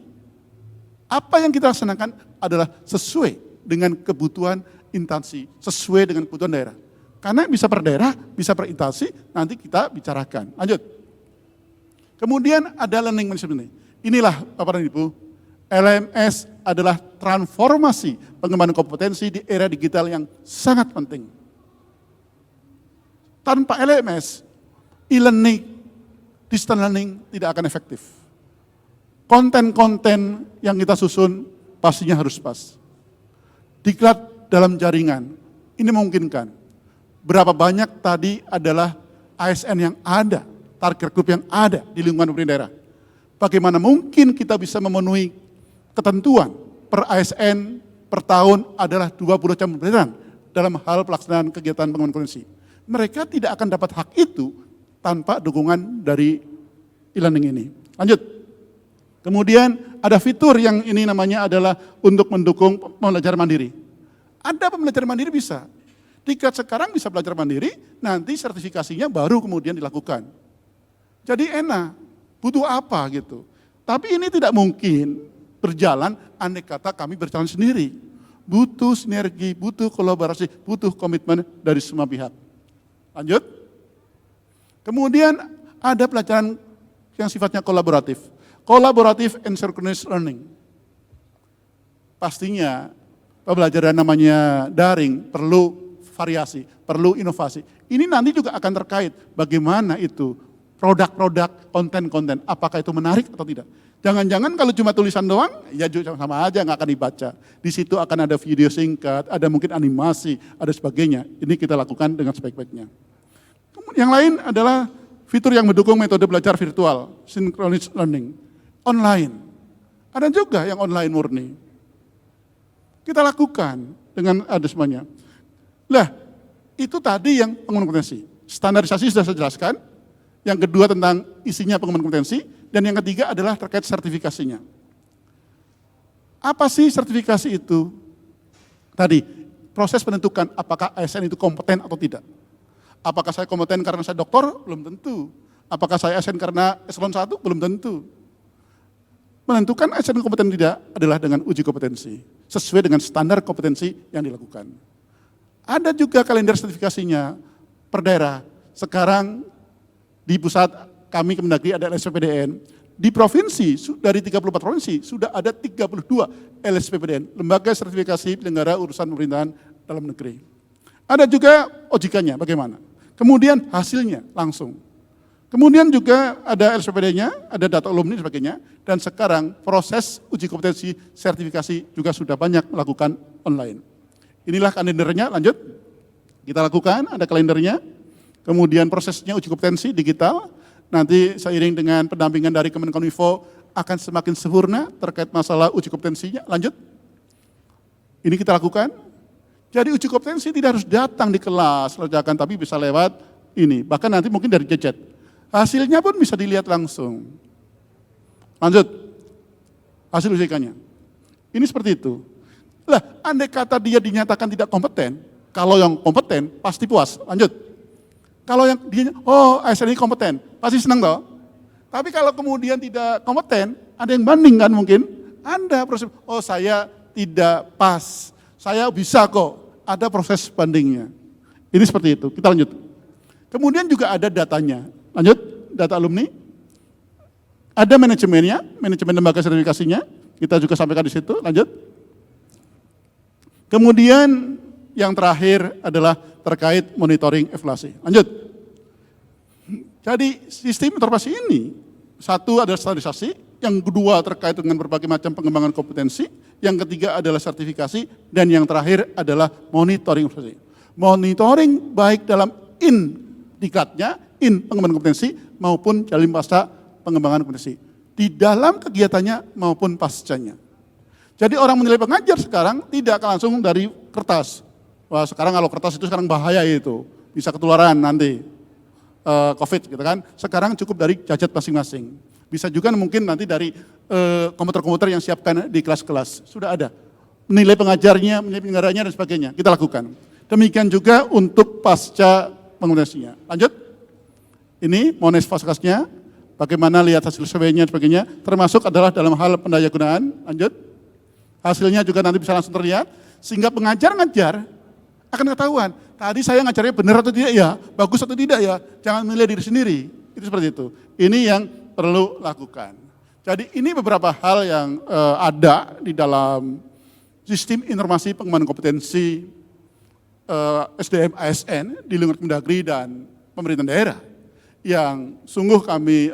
apa yang kita laksanakan adalah sesuai dengan kebutuhan instansi, sesuai dengan kebutuhan daerah. Karena bisa per daerah, bisa per instansi, nanti kita bicarakan. Lanjut. Kemudian ada learning management. Inilah Bapak dan Ibu, LMS adalah transformasi pengembangan kompetensi di era digital yang sangat penting. Tanpa LMS, e-learning, distance learning tidak akan efektif. Konten-konten yang kita susun pastinya harus pas. Diklat dalam jaringan, ini memungkinkan. Berapa banyak tadi adalah ASN yang ada, target group yang ada di lingkungan pemerintah daerah. Bagaimana mungkin kita bisa memenuhi ketentuan per ASN per tahun adalah 20 jam pembelajaran dalam hal pelaksanaan kegiatan pengembangan kompetensi. Mereka tidak akan dapat hak itu tanpa dukungan dari e-learning ini. Lanjut. Kemudian ada fitur yang ini namanya adalah untuk mendukung pembelajaran mandiri. Ada pembelajaran mandiri bisa. Diklat sekarang bisa belajar mandiri, nanti sertifikasinya baru kemudian dilakukan. Jadi enak, butuh apa gitu. Tapi ini tidak mungkin berjalan andai kata kami berjalan sendiri. Butuh sinergi, butuh kolaborasi, butuh komitmen dari semua pihak. Lanjut. Kemudian ada pelajaran yang sifatnya kolaboratif. Kolaboratif and synchronous learning. Pastinya pembelajaran namanya daring perlu variasi, perlu inovasi. Ini nanti juga akan terkait bagaimana itu produk-produk, konten-konten, apakah itu menarik atau tidak. Jangan-jangan kalau cuma tulisan doang, ya sama aja nggak akan dibaca. Di situ akan ada video singkat, ada mungkin animasi, ada sebagainya. Ini kita lakukan dengan sebaik-baiknya. Yang lain adalah fitur yang mendukung metode belajar virtual, synchronous learning, online. Ada juga yang online murni. Kita lakukan dengan ada semuanya. Lah, itu tadi yang pengembangan kompetensi. Standarisasi sudah saya jelaskan. Yang kedua tentang isinya pengembangan kompetensi. Dan yang ketiga adalah terkait sertifikasinya. Apa sih sertifikasi itu? Tadi, proses menentukan apakah ASN itu kompeten atau tidak. Apakah saya kompeten karena saya doktor? Belum tentu. Apakah saya ASN karena eselon 1? Belum tentu. Menentukan ASN kompeten tidak adalah dengan uji kompetensi. Sesuai dengan standar kompetensi yang dilakukan. Ada juga kalender sertifikasinya per daerah. Sekarang di pusat kami Kemendagri ada LSPPDN. Di provinsi, dari 34 provinsi, sudah ada 32 LSPPDN, Lembaga Sertifikasi Penyelenggara Urusan Pemerintahan Dalam Negeri. Ada juga OJK-nya, bagaimana? Kemudian hasilnya langsung. Kemudian juga ada LSPPD-nya, ada data alumni dan sebagainya. Dan sekarang proses uji kompetensi sertifikasi juga sudah banyak melakukan online. Inilah kalendernya, lanjut. Kita lakukan, ada kalendernya. Kemudian prosesnya uji kompetensi digital. Nanti seiring dengan pendampingan dari Kemenkominfo akan semakin sempurna terkait masalah uji kompetensinya. Lanjut. Ini kita lakukan. Jadi uji kompetensi tidak harus datang di kelas, ledakan, tapi bisa lewat ini. Bahkan nanti mungkin dari gadget. Hasilnya pun bisa dilihat langsung. Lanjut. Hasil UJK-nya. Ini seperti itu. Lah, andai kata dia dinyatakan tidak kompeten, kalau yang kompeten pasti puas. Lanjut. Kalau yang dia, oh ASN ini kompeten, pasti senang toh. Tapi kalau kemudian tidak kompeten, ada yang banding kan mungkin. Anda proses, oh saya tidak pas, saya bisa kok, ada proses bandingnya. Ini seperti itu, kita lanjut. Kemudian juga ada datanya, lanjut, data alumni. Ada manajemennya, manajemen lembaga sertifikasinya, kita juga sampaikan di situ, lanjut. Kemudian yang terakhir adalah terkait monitoring evaluasi. Lanjut. Jadi sistem informasi ini, satu adalah standarisasi, yang kedua terkait dengan berbagai macam pengembangan kompetensi, yang ketiga adalah sertifikasi, dan yang terakhir adalah monitoring evaluasi. Monitoring baik dalam diklatnya, pengembangan kompetensi, maupun dalam pasca pengembangan kompetensi. Di dalam kegiatannya maupun pascanya. Jadi orang menilai pengajar sekarang tidak akan langsung dari kertas. Wah sekarang kalau kertas itu sekarang bahaya itu, bisa ketularan nanti COVID gitu kan. Sekarang cukup dari gadget masing-masing. Bisa juga mungkin nanti dari komputer-komputer yang siapkan di kelas-kelas. Sudah ada. Menilai pengajarnya, menilai penyelenggaranya dan sebagainya. Kita lakukan. Demikian juga untuk pasca pengoperasinya. Lanjut. Ini mones faskasnya. Bagaimana lihat hasil surveinya dan sebagainya. Termasuk adalah dalam hal pendayagunaan. Lanjut. Hasilnya juga nanti bisa langsung terlihat, sehingga pengajar ngajar akan ketahuan. Tadi saya ngajarnya benar atau tidak ya, bagus atau tidak ya, jangan menilai diri sendiri. Itu seperti itu. Ini yang perlu lakukan. Jadi ini beberapa hal yang ada di dalam sistem informasi pengembangan kompetensi SDM ASN di lingkungan Kemendagri dan pemerintah daerah yang sungguh kami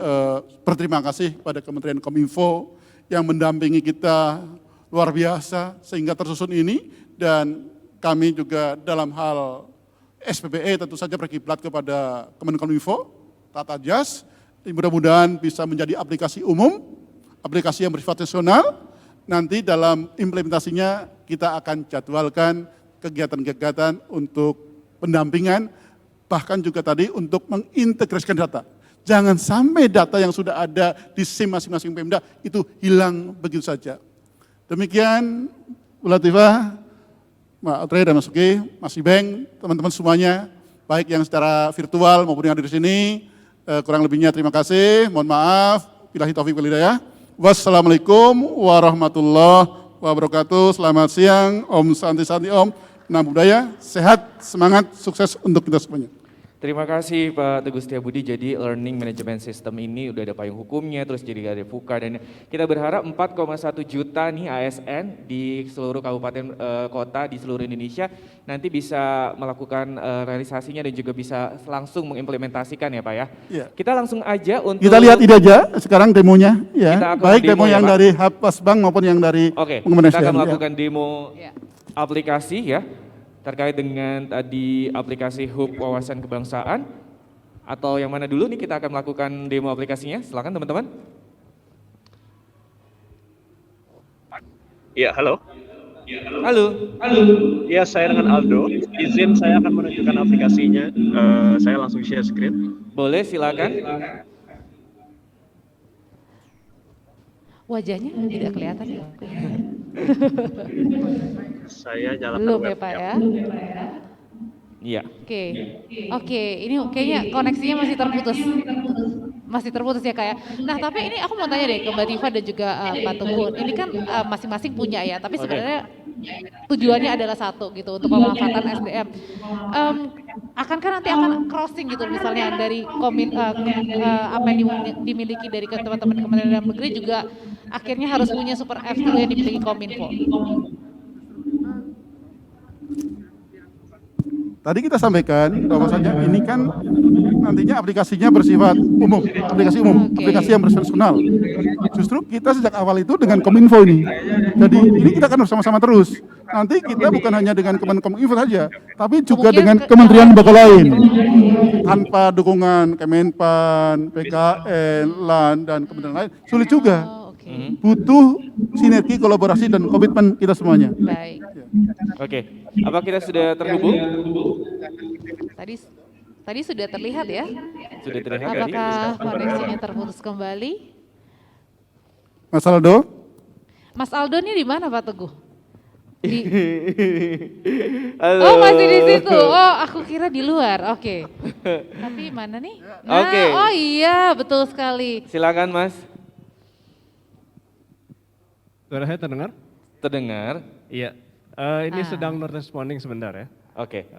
berterima kasih pada Kementerian Kominfo yang mendampingi kita luar biasa sehingga tersusun ini, dan kami juga dalam hal SPPE tentu saja berkiblat kepada Kemenkominfo, Tata Jas, mudah-mudahan bisa menjadi aplikasi umum, aplikasi yang bersifat nasional. Nanti dalam implementasinya kita akan jadwalkan kegiatan-kegiatan untuk pendampingan, bahkan juga tadi untuk mengintegrasikan data. Jangan sampai data yang sudah ada di SIM masing-masing Pemda itu hilang begitu saja. Demikian, Bu Latifah, Mbak Otre dan Mas Uki, Mas Ibeng, teman-teman semuanya, baik yang secara virtual maupun yang ada di sini, kurang lebihnya terima kasih, mohon maaf, billahi taufiq wal hidayah. Wassalamualaikum warahmatullahi wabarakatuh. Selamat siang, Om Santi Santi Om. Nama budaya, sehat, semangat, sukses untuk kita semuanya. Terima kasih Pak Teguh Setiabudi. Jadi Learning Management System ini udah ada payung hukumnya, terus jadi ada FUKA, dan kita berharap 4,1 juta nih ASN di seluruh kabupaten kota di seluruh Indonesia nanti bisa melakukan realisasinya dan juga bisa langsung mengimplementasikan ya Pak ya. Iya. Kita langsung aja untuk Kita lihat ini aja sekarang demonya, ya. Kita akan Baik demo demo ya, yang Pak? dari Hapasbank maupun yang dari Oke, pengembangan kita akan SDM, ya. melakukan demo Ya. aplikasi ya, terkait dengan tadi aplikasi Hub Wawasan Kebangsaan, atau yang mana dulu nih kita akan melakukan demo aplikasinya, silakan teman-teman. Ya, halo. Halo. Ya, saya dengan Aldo. Izin saya akan menunjukkan aplikasinya. Saya langsung share screen. Boleh, silakan. Wajahnya tidak kelihatan ya? Saya jalan Belum ya Pak ya? Iya. Oke, oke, ini kayaknya koneksinya masih terputus ya Kak ya. Nah tapi ini aku mau tanya deh ke Mbak Tifa dan juga Pak Teguh, ini kan masing-masing punya ya, tapi sebenarnya tujuannya adalah satu gitu untuk pemanfaatan SDM. Akankah nanti akan crossing gitu misalnya dari apa yang dimiliki dari teman-teman Kementerian Dalam Negeri juga akhirnya harus punya super apps juga yang dimiliki Kominfo? Tadi kita sampaikan bahwasanya ini kan nantinya aplikasinya bersifat umum, aplikasi yang bersifat nasional. Justru kita sejak awal itu dengan Kominfo ini. Jadi ini kita akan bersama-sama terus. Nanti kita bukan hanya dengan Kominfo saja, tapi juga Mungkin dengan kementerian lembaga lain. Tanpa dukungan Kemenpan, PKN, LAN, dan kementerian lain, sulit juga. Oh, oke. Butuh sinergi, kolaborasi, dan komitmen kita semuanya. Baik. Oke, apa kita sudah terhubung? Tadi sudah terlihat ya? Sudah terlihat. Apakah koneksinya terputus kembali? Mas Aldo? Mas Aldo ini di mana Pak Teguh? Halo. Oh masih di situ. Oh aku kira di luar. Oke. Tapi mana nih? Nah, Oke. oh iya betul sekali. Silakan Mas. Suara saya terdengar? Terdengar? Iya. Ini sedang not responding sebentar ya. Oke.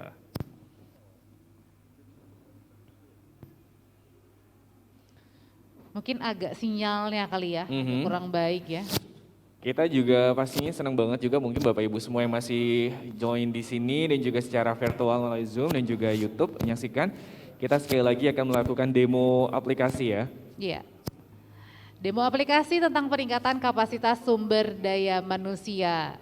Mungkin agak sinyalnya kali ya, kurang baik ya. Kita juga pastinya senang banget juga mungkin Bapak Ibu semua yang masih join di sini dan juga secara virtual melalui Zoom dan juga YouTube menyaksikan. Kita sekali lagi akan melakukan demo aplikasi ya. Iya. Demo aplikasi tentang peningkatan kapasitas sumber daya manusia.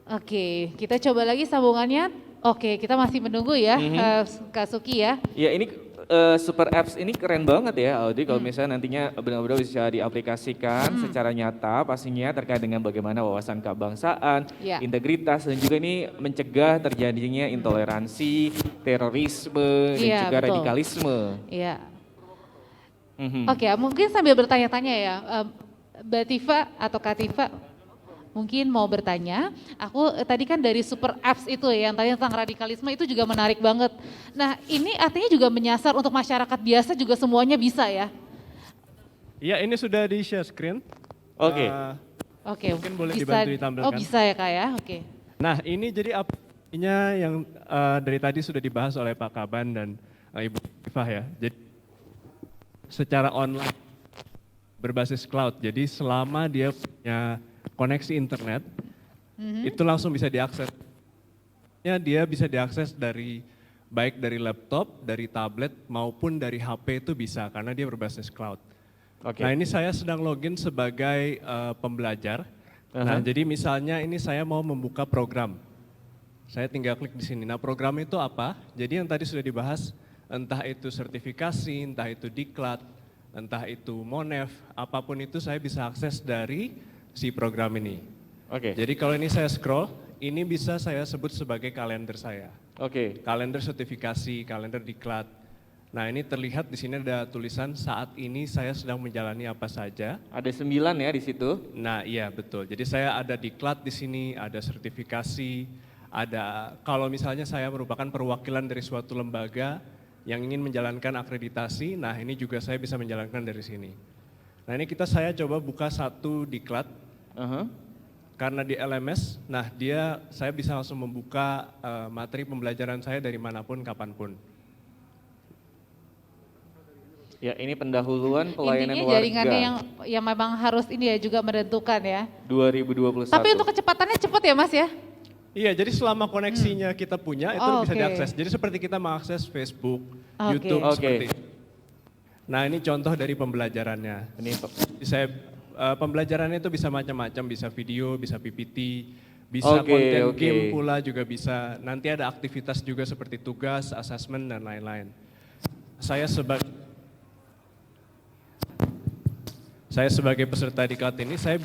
Oke, kita coba lagi sambungannya. Oke, kita masih menunggu ya, Kak Suki ya. Ya ini super apps ini keren banget ya Audi kalau misalnya nantinya benar-benar bisa diaplikasikan secara nyata pastinya terkait dengan bagaimana wawasan kebangsaan, Ya. integritas dan juga ini mencegah terjadinya intoleransi, terorisme dan Iya, juga betul. radikalisme. Iya. Mhm. Oke, mungkin sambil bertanya-tanya ya, Mbak Tifa atau Kak Tifa, mungkin mau bertanya, aku tadi kan dari super apps itu ya, yang tadi tentang radikalisme itu juga menarik banget. Nah ini artinya juga menyasar untuk masyarakat biasa juga semuanya bisa ya? Iya, ini sudah di share screen. Oke. Oke, Mungkin boleh dibantu ditampilkan. Oh bisa ya Kak ya, oke. Nah, ini jadi aplikasinya yang dari tadi sudah dibahas oleh Pak Kaban dan Ibu Tifah ya. Jadi secara online berbasis cloud. Jadi selama dia punya koneksi internet, itu langsung bisa diakses. Ya, dia bisa diakses dari baik dari laptop, dari tablet maupun dari HP itu bisa karena dia berbasis cloud. Oke. Nah ini saya sedang login sebagai pembelajar. Nah jadi misalnya ini saya mau membuka program. Saya tinggal klik di sini. Nah program itu apa? Jadi yang tadi sudah dibahas, entah itu sertifikasi, entah itu diklat, entah itu monef, apapun itu saya bisa akses dari si program ini. Oke. Jadi kalau ini saya scroll, ini bisa saya sebut sebagai kalender saya. Oke. Kalender sertifikasi, kalender diklat. Nah ini terlihat di sini ada tulisan saat ini saya sedang menjalani apa saja. Ada 9 ya di situ. Nah iya betul, jadi saya ada diklat di sini, ada sertifikasi, ada kalau misalnya saya merupakan perwakilan dari suatu lembaga yang ingin menjalankan akreditasi, nah ini juga saya bisa menjalankan dari sini. Nah ini saya coba buka satu diklat, karena di LMS, nah saya bisa langsung membuka materi pembelajaran saya dari manapun, kapanpun. Ya ini pendahuluan pelayanan Intinya warga jaringannya yang memang harus ini ya juga menentukan ya. 2021. Tapi untuk kecepatannya cepat ya Mas ya? Iya, jadi selama koneksinya kita punya itu Oh, bisa oke. diakses. Jadi seperti kita mengakses Facebook, Oke. YouTube Oke. seperti itu. Nah ini contoh dari pembelajarannya. Ini Pembelajarannya itu bisa macam-macam, bisa video, bisa PPT, bisa Oke, konten oke. game pula juga bisa. Nanti ada aktivitas juga seperti tugas, assessment dan lain-lain. Saya sebagai peserta diklat ini saya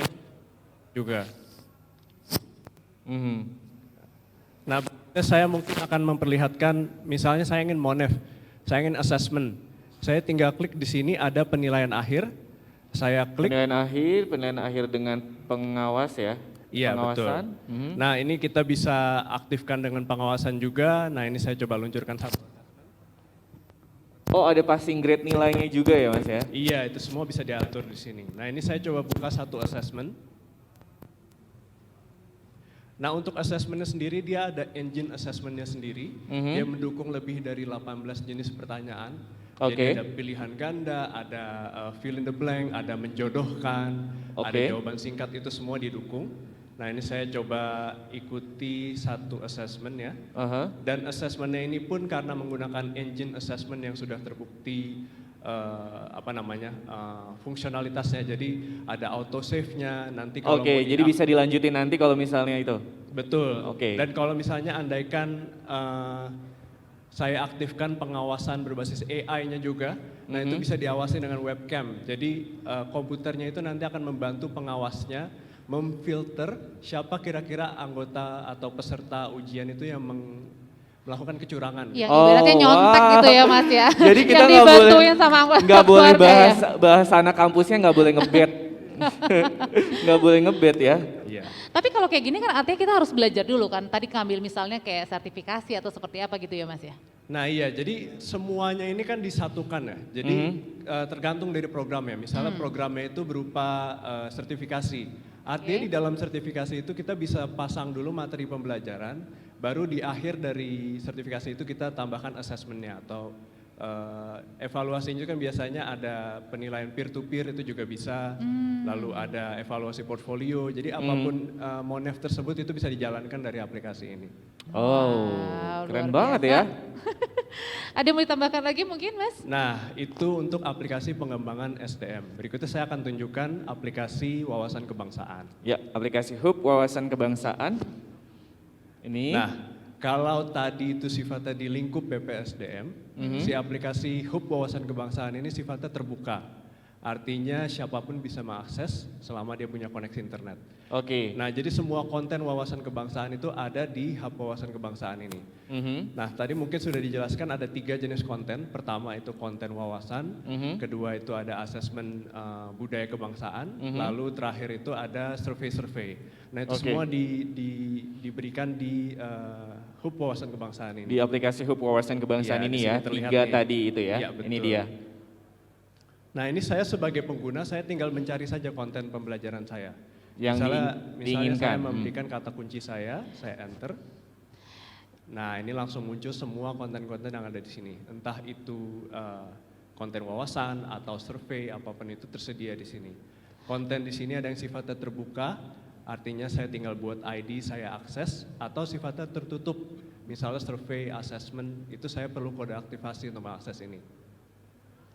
juga. Nah, saya mungkin akan memperlihatkan, misalnya saya ingin monef, saya ingin assessment. Saya tinggal klik di sini ada penilaian akhir, saya klik. penilaian akhir dengan pengawas ya. Iya betul. Pengawasan. Nah ini kita bisa aktifkan dengan pengawasan juga, nah ini saya coba luncurkan satu. Oh ada passing grade nilainya juga ya Mas ya? Iya itu semua bisa diatur di sini. Nah ini saya coba buka satu assessment. Nah untuk assessmentnya sendiri dia ada engine assessmentnya sendiri, dia mendukung lebih dari 18 jenis pertanyaan. Oke. Jadi ada pilihan ganda, ada fill in the blank, ada menjodohkan, ada Oke. jawaban singkat, itu semua didukung. Nah ini saya coba ikuti satu assessment ya. Dan assessmentnya ini pun karena menggunakan engine assessment yang sudah terbukti fungsionalitasnya. Jadi ada autosave-nya nanti kalau Oke, jadi bisa dilanjutin nanti kalau misalnya itu. Betul. Oke. Dan kalau misalnya andaikan saya aktifkan pengawasan berbasis AI-nya juga, nah itu bisa diawasi dengan webcam. Jadi komputernya itu nanti akan membantu pengawasnya memfilter siapa kira-kira anggota atau peserta ujian itu yang melakukan kecurangan. Yang ibaratnya nyontek gitu ya Mas ya. Jadi kita yang nggak boleh dibantuin sama anggota nggak boleh keluarga ya. bahas anak kampusnya nggak boleh ngebet. Nggak boleh ngebet ya. Iya. Tapi kalau kayak gini kan artinya kita harus belajar dulu kan. Tadi ngambil misalnya kayak sertifikasi atau seperti apa gitu ya Mas ya. Nah iya, jadi semuanya ini kan disatukan ya. Jadi tergantung dari programnya. Misalnya programnya itu berupa sertifikasi. Artinya di dalam sertifikasi itu kita bisa pasang dulu materi pembelajaran, baru di akhir dari sertifikasi itu kita tambahkan assessment-nya atau evaluasinya kan biasanya ada penilaian peer to peer itu juga bisa, lalu ada evaluasi portfolio. Jadi apapun monef tersebut itu bisa dijalankan dari aplikasi ini. Oh, Wow, keren luar banget biasa. ya. Ada yang mau ditambahkan lagi mungkin Mas? Nah, itu untuk aplikasi pengembangan SDM. Berikutnya saya akan tunjukkan aplikasi wawasan kebangsaan. Ya, aplikasi Hub Wawasan Kebangsaan. Ini. Nah, kalau tadi itu sifatnya di lingkup BPSDM, si aplikasi Hub Wawasan Kebangsaan ini sifatnya terbuka. Artinya siapapun bisa mengakses selama dia punya koneksi internet. Oke. Nah, jadi semua konten wawasan kebangsaan itu ada di Hub Wawasan Kebangsaan ini. Nah, tadi mungkin sudah dijelaskan ada 3 jenis konten. Pertama itu konten wawasan, kedua itu ada asesmen budaya kebangsaan, lalu terakhir itu ada survei-survei. Nah, itu semua diberikan di Hub Wawasan Kebangsaan ini. Di aplikasi Hub Wawasan Kebangsaan Iya, ini di ya, sini terlihat 3 nih. tadi itu ya. Iya, Ini betul. dia. Nah, ini saya sebagai pengguna, saya tinggal mencari saja konten pembelajaran saya. Yang misalnya diinginkan. saya memberikan kata kunci saya enter. Nah, ini langsung muncul semua konten-konten yang ada di sini. Entah itu konten wawasan atau survei apapun itu tersedia di sini. Konten di sini ada yang sifatnya terbuka, artinya saya tinggal buat ID, saya akses, atau sifatnya tertutup, misalnya survei, assessment, itu saya perlu kode aktivasi untuk mengakses ini.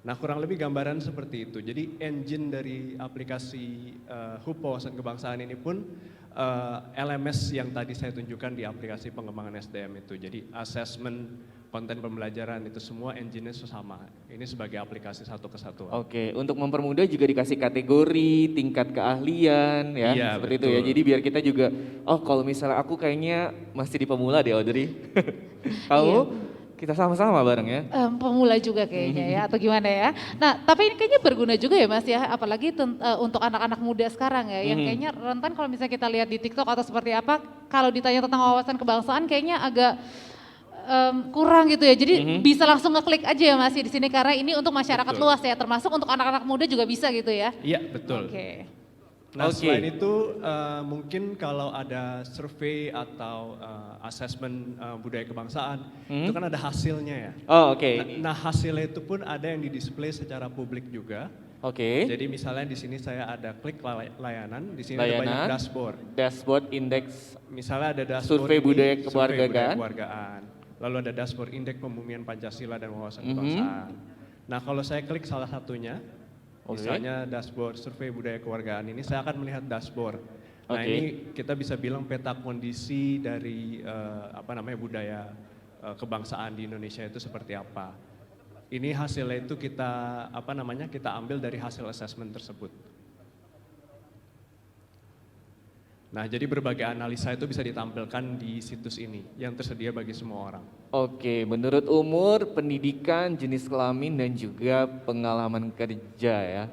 Nah, kurang lebih gambaran seperti itu. Jadi engine dari aplikasi Hub Wawasan Kebangsaan ini pun LMS yang tadi saya tunjukkan di aplikasi pengembangan SDM itu. Jadi assessment, konten pembelajaran itu semua engine-nya sama. Ini sebagai aplikasi satu kesatuan. Oke, untuk mempermudah juga dikasih kategori, tingkat keahlian ya, Iya, seperti itu betul. ya. Jadi biar kita juga, oh kalau misalnya aku kayaknya masih di pemula deh Audrey. Kamu, kita sama-sama bareng ya. Pemula juga kayaknya ya, atau gimana ya. Nah, tapi ini kayaknya berguna juga ya Mas ya, apalagi untuk anak-anak muda sekarang ya, yang kayaknya rentan kalau misalnya kita lihat di TikTok atau seperti apa, kalau ditanya tentang wawasan kebangsaan kayaknya agak kurang gitu ya. Jadi bisa langsung ngeklik aja ya Mas ya di sini, karena ini untuk masyarakat Betul. luas ya, termasuk untuk anak-anak muda juga bisa gitu ya. Iya, betul. Oke. Nah, Oke. selain itu mungkin kalau ada survei atau assessment budaya kebangsaan, itu kan ada hasilnya ya. Oh oke, Nah, hasilnya itu pun ada yang di-display secara publik juga. oke. Jadi misalnya di sini saya ada klik layanan, di sini ada banyak Layanan, dashboard. dashboard, indeks, Misalnya ada dashboard Survei ini, budaya survei kewarganegaraan. kewargaan. Lalu ada dashboard indeks pembumian Pancasila dan wawasan kebangsaan. Nah, kalau saya klik salah satunya, Oke. misalnya dashboard survei budaya kewargaan ini, saya akan melihat dashboard. Nah, Oke. ini kita bisa bilang peta kondisi dari budaya kebangsaan di Indonesia itu seperti apa. Ini hasilnya itu kita kita ambil dari hasil assessment tersebut. Nah, jadi berbagai analisa itu bisa ditampilkan di situs ini yang tersedia bagi semua orang. Oke, menurut umur, pendidikan, jenis kelamin dan juga pengalaman kerja ya.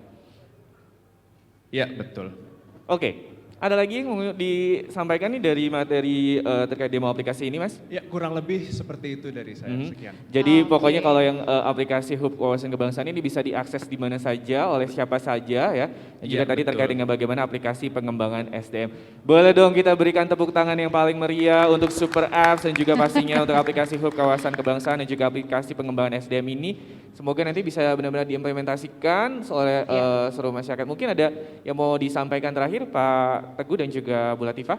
Iya, betul. Oke, ada lagi yang mau disampaikan nih dari materi terkait demo aplikasi ini Mas? Ya, kurang lebih seperti itu dari saya. Sekian. Jadi Oke. pokoknya kalau yang aplikasi Hub Wawasan Kebangsaan ini bisa diakses di mana saja oleh siapa saja ya. Dan juga Iya, tadi betul. terkait dengan bagaimana aplikasi pengembangan SDM. Boleh dong kita berikan tepuk tangan yang paling meriah untuk Super Apps dan juga pastinya untuk aplikasi Hub Wawasan Kebangsaan dan juga aplikasi pengembangan SDM ini. Semoga nanti bisa benar-benar diimplementasikan oleh seluruh masyarakat. Mungkin ada yang mau disampaikan terakhir Pak Teguh dan juga Bu Latifah?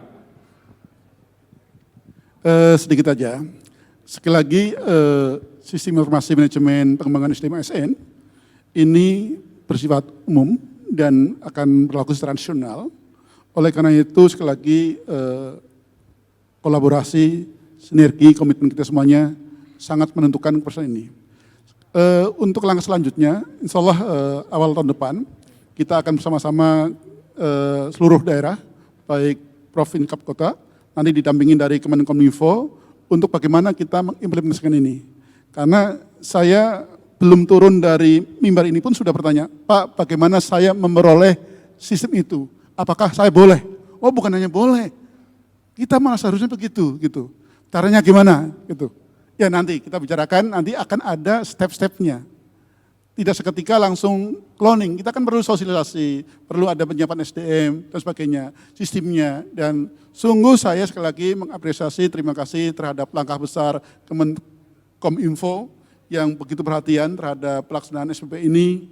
Sedikit aja. Sekali lagi, sistem informasi manajemen pengembangan SDM ASN ini bersifat umum dan akan berlaku secara nasional. Oleh karena itu, sekali lagi, kolaborasi, sinergi, komitmen kita semuanya sangat menentukan keberhasilan ini. Untuk langkah selanjutnya, insya Allah awal tahun depan, kita akan bersama-sama seluruh daerah, baik Provinsi Kota, nanti didampingin dari Kemenkominfo, untuk bagaimana kita mengimplementasikan ini. Karena saya belum turun dari mimbar ini pun sudah bertanya, Pak, bagaimana saya memperoleh sistem itu? Apakah saya boleh? Oh, bukan hanya boleh, kita malah seharusnya begitu, gitu. Caranya gimana? Gitu. Ya nanti kita bicarakan, nanti akan ada step-stepnya. Tidak seketika langsung cloning, kita kan perlu sosialisasi, perlu ada penyiapan SDM dan sebagainya, sistemnya. Dan sungguh saya sekali lagi mengapresiasi, terima kasih terhadap langkah besar Kemenkominfo yang begitu perhatian terhadap pelaksanaan SPP ini.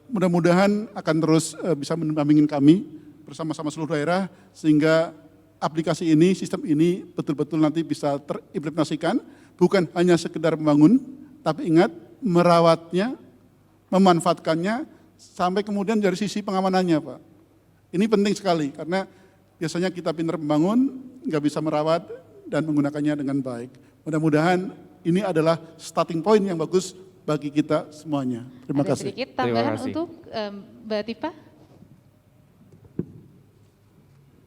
Mudah-mudahan akan terus bisa mendampingin kami bersama-sama seluruh daerah, sehingga aplikasi ini, sistem ini betul-betul nanti bisa terimplementasikan, bukan hanya sekedar membangun, tapi ingat merawatnya, memanfaatkannya, sampai kemudian dari sisi pengamanannya Pak. Ini penting sekali, karena biasanya kita pintar membangun, nggak bisa merawat dan menggunakannya dengan baik. Mudah-mudahan ini adalah starting point yang bagus bagi kita semuanya. Terima Ada kasih. sedikit Terima tambahan kasih. untuk Mbak Latifah?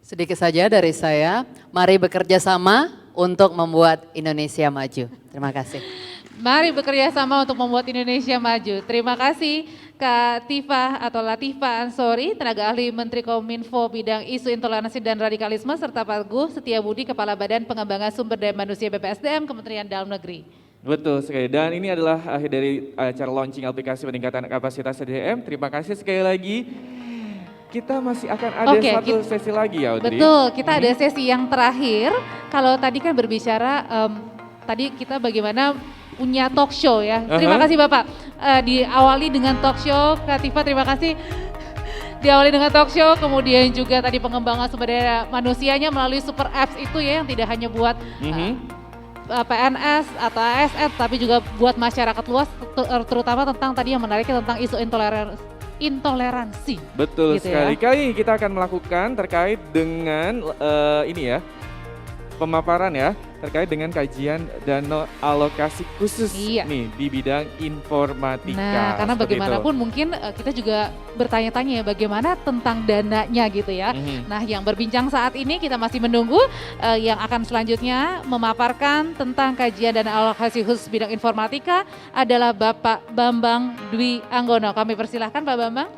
Sedikit saja dari saya, mari bekerja sama untuk membuat Indonesia maju. Terima kasih. Mari bekerja sama untuk membuat Indonesia maju. Terima kasih Kak Tifah atau Latifah Ansori, tenaga ahli Menteri Kominfo bidang isu intoleransi dan radikalisme, serta Pak Teguh Setiabudi, Kepala Badan Pengembangan Sumber Daya Manusia BPSDM Kementerian Dalam Negeri. Betul sekali, dan ini adalah akhir dari acara launching aplikasi peningkatan kapasitas SDM. Terima kasih sekali lagi. Kita masih akan ada Oke, satu sesi lagi ya Audrey. Betul, kita ada sesi yang terakhir. Kalau tadi kan berbicara, tadi kita bagaimana punya talk show ya. Terima kasih Bapak. Diawali dengan talk show, Kak Tifa terima kasih. Diawali dengan talk show, kemudian juga tadi pengembangan sumber daya manusianya melalui super apps itu ya yang tidak hanya buat PNS atau ASN tapi juga buat masyarakat luas terutama tentang tadi yang menarik tentang isu intoleransi. Betul gitu sekali. ya. Kali ini kita akan melakukan terkait dengan ini ya, pemaparan ya, terkait dengan kajian dana alokasi khusus Iya. nih di bidang informatika. Nah, karena Seperti bagaimanapun itu. mungkin kita juga bertanya-tanya ya bagaimana tentang dananya gitu ya. Nah, yang berbincang saat ini kita masih menunggu yang akan selanjutnya memaparkan tentang kajian dana alokasi khusus bidang informatika adalah Bapak Bambang Dwi Anggono. Kami persilahkan Pak Bambang.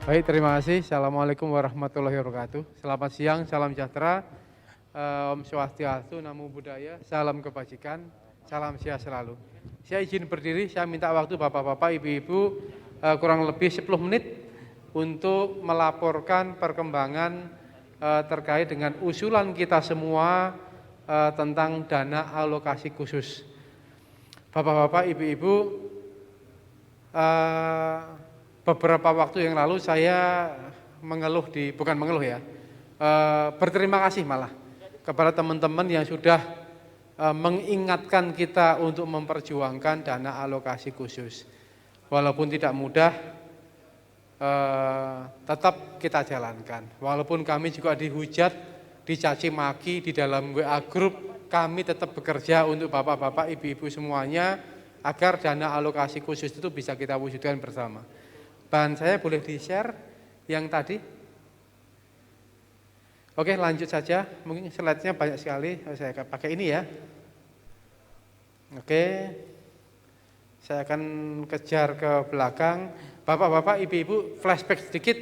Baik, terima kasih. Assalamualaikum warahmatullahi wabarakatuh. Selamat siang, salam sejahtera, Om Swastiastu, Namo Buddhaya, salam kebajikan, salam sehat selalu. Saya izin berdiri, saya minta waktu Bapak-Bapak, Ibu-Ibu kurang lebih 10 menit untuk melaporkan perkembangan terkait dengan usulan kita semua tentang dana alokasi khusus. Bapak-Bapak, Ibu-Ibu, beberapa waktu yang lalu saya berterima kasih malah kepada teman-teman yang sudah mengingatkan kita untuk memperjuangkan dana alokasi khusus. Walaupun tidak mudah, tetap kita jalankan. Walaupun kami juga dihujat, dicaci maki di dalam WA Group, kami tetap bekerja untuk bapak-bapak, ibu-ibu semuanya agar dana alokasi khusus itu bisa kita wujudkan bersama. Bahan saya boleh di-share yang tadi? Oke, lanjut saja. Mungkin slide-nya banyak sekali. Saya akan pakai ini ya. Oke. Saya akan kejar ke belakang. Bapak-bapak, ibu-ibu, flashback sedikit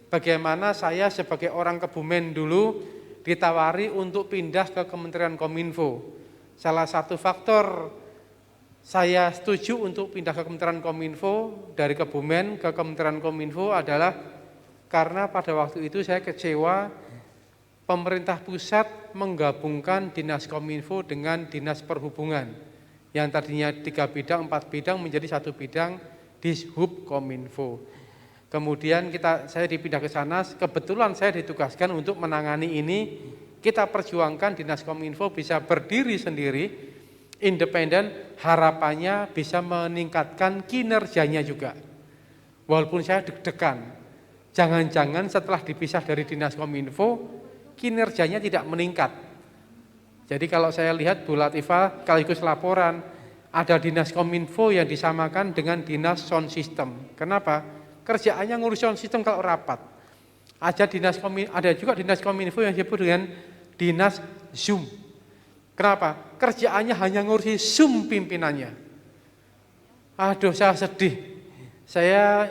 bagaimana saya sebagai orang Kebumen dulu ditawari untuk pindah ke Kementerian Kominfo. Salah satu faktor saya setuju untuk pindah ke Kementerian Kominfo dari Kebumen ke Kementerian Kominfo adalah karena pada waktu itu saya kecewa pemerintah pusat menggabungkan Dinas Kominfo dengan Dinas Perhubungan yang tadinya 3 bidang, 4 bidang menjadi 1 bidang Dishub Kominfo. Kemudian saya dipindah ke sana, kebetulan saya ditugaskan untuk menangani ini, kita perjuangkan Dinas Kominfo bisa berdiri sendiri, independen, harapannya bisa meningkatkan kinerjanya juga. Walaupun saya deg-degan, jangan-jangan setelah dipisah dari Dinas Kominfo, kinerjanya tidak meningkat. Jadi kalau saya lihat Bu Latifah sekaligus laporan, ada Dinas Kominfo yang disamakan dengan Dinas Sound System. Kenapa? Kerjaannya ngurus sound system kalau rapat. Ada juga Dinas Kominfo yang disebut dengan Dinas Zoom. Kenapa? Kerjaannya hanya ngurusi Zoom pimpinannya. Aduh, saya sedih. Saya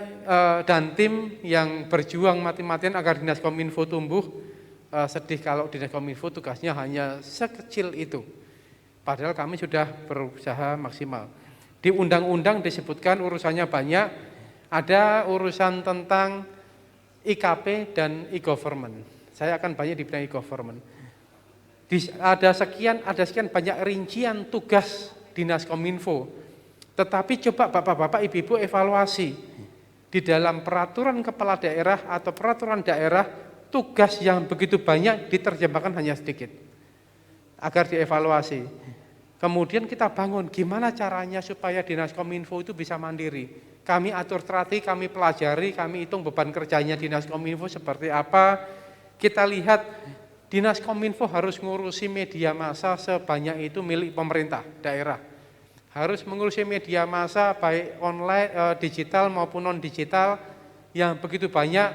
dan tim yang berjuang mati-matian agar Dinas Kominfo tumbuh, sedih kalau Dinas Kominfo tugasnya hanya sekecil itu. Padahal kami sudah berusaha maksimal. Di undang-undang disebutkan urusannya banyak, ada urusan tentang IKP dan e-government. Saya akan banyak di bidang e-government. Ada sekian banyak rincian tugas Dinas Kominfo. Tetapi coba bapak-bapak, ibu-ibu evaluasi. Di dalam peraturan kepala daerah atau peraturan daerah, tugas yang begitu banyak diterjemahkan hanya sedikit. Agar dievaluasi. Kemudian kita bangun gimana caranya supaya Dinas Kominfo itu bisa mandiri. Kami atur strategi, kami pelajari, kami hitung beban kerjanya Dinas Kominfo seperti apa. Kita lihat Dinas Kominfo harus ngurusi media massa sebanyak itu milik pemerintah daerah. Harus mengurusi media massa baik online, digital maupun non-digital yang begitu banyak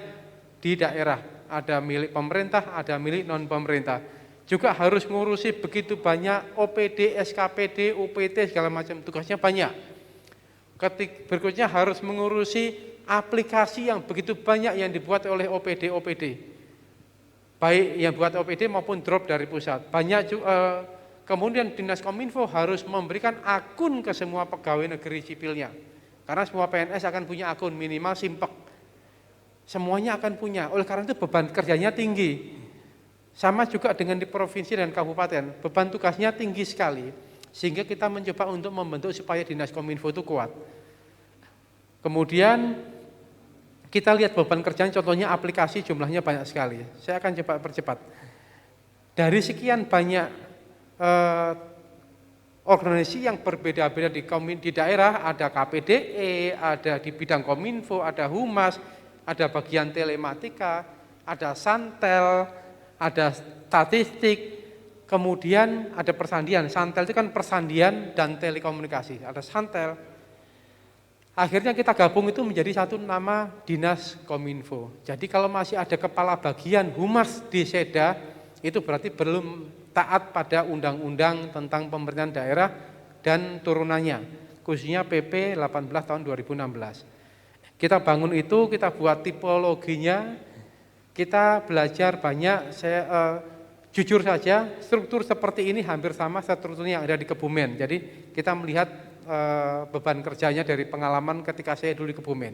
di daerah. Ada milik pemerintah, ada milik non-pemerintah. Juga harus ngurusi begitu banyak OPD, SKPD, UPT, segala macam tugasnya banyak. Berikutnya harus mengurusi aplikasi yang begitu banyak yang dibuat oleh OPD. Baik yang buat OPD maupun drop dari pusat. Banyak Kemudian Dinas Kominfo harus memberikan akun ke semua pegawai negeri sipilnya. Karena semua PNS akan punya akun, minimal Simpek. Semuanya akan punya, oleh karena itu beban kerjanya tinggi. Sama juga dengan di provinsi dan kabupaten, beban tugasnya tinggi sekali. Sehingga kita mencoba untuk membentuk supaya Dinas Kominfo itu kuat. Kemudian kita lihat beban kerjaan, contohnya aplikasi jumlahnya banyak sekali. Saya akan coba percepat. Dari sekian banyak organisasi yang berbeda-beda di daerah, ada KPDE, ada di bidang Kominfo, ada Humas, ada bagian telematika, ada Santel, ada statistik, kemudian ada persandian. Santel itu kan persandian dan telekomunikasi, ada Santel. Akhirnya kita gabung itu menjadi satu nama Dinas Kominfo. Jadi kalau masih ada kepala bagian Humas di Seda, itu berarti belum taat pada undang-undang tentang pemerintahan daerah dan turunannya, khususnya PP 18 tahun 2016. Kita bangun itu, kita buat tipologinya, kita belajar banyak. Saya jujur saja, struktur seperti ini hampir sama strukturnya yang ada di Kebumen. Jadi kita melihat beban kerjanya dari pengalaman ketika saya dulu di Kebumen.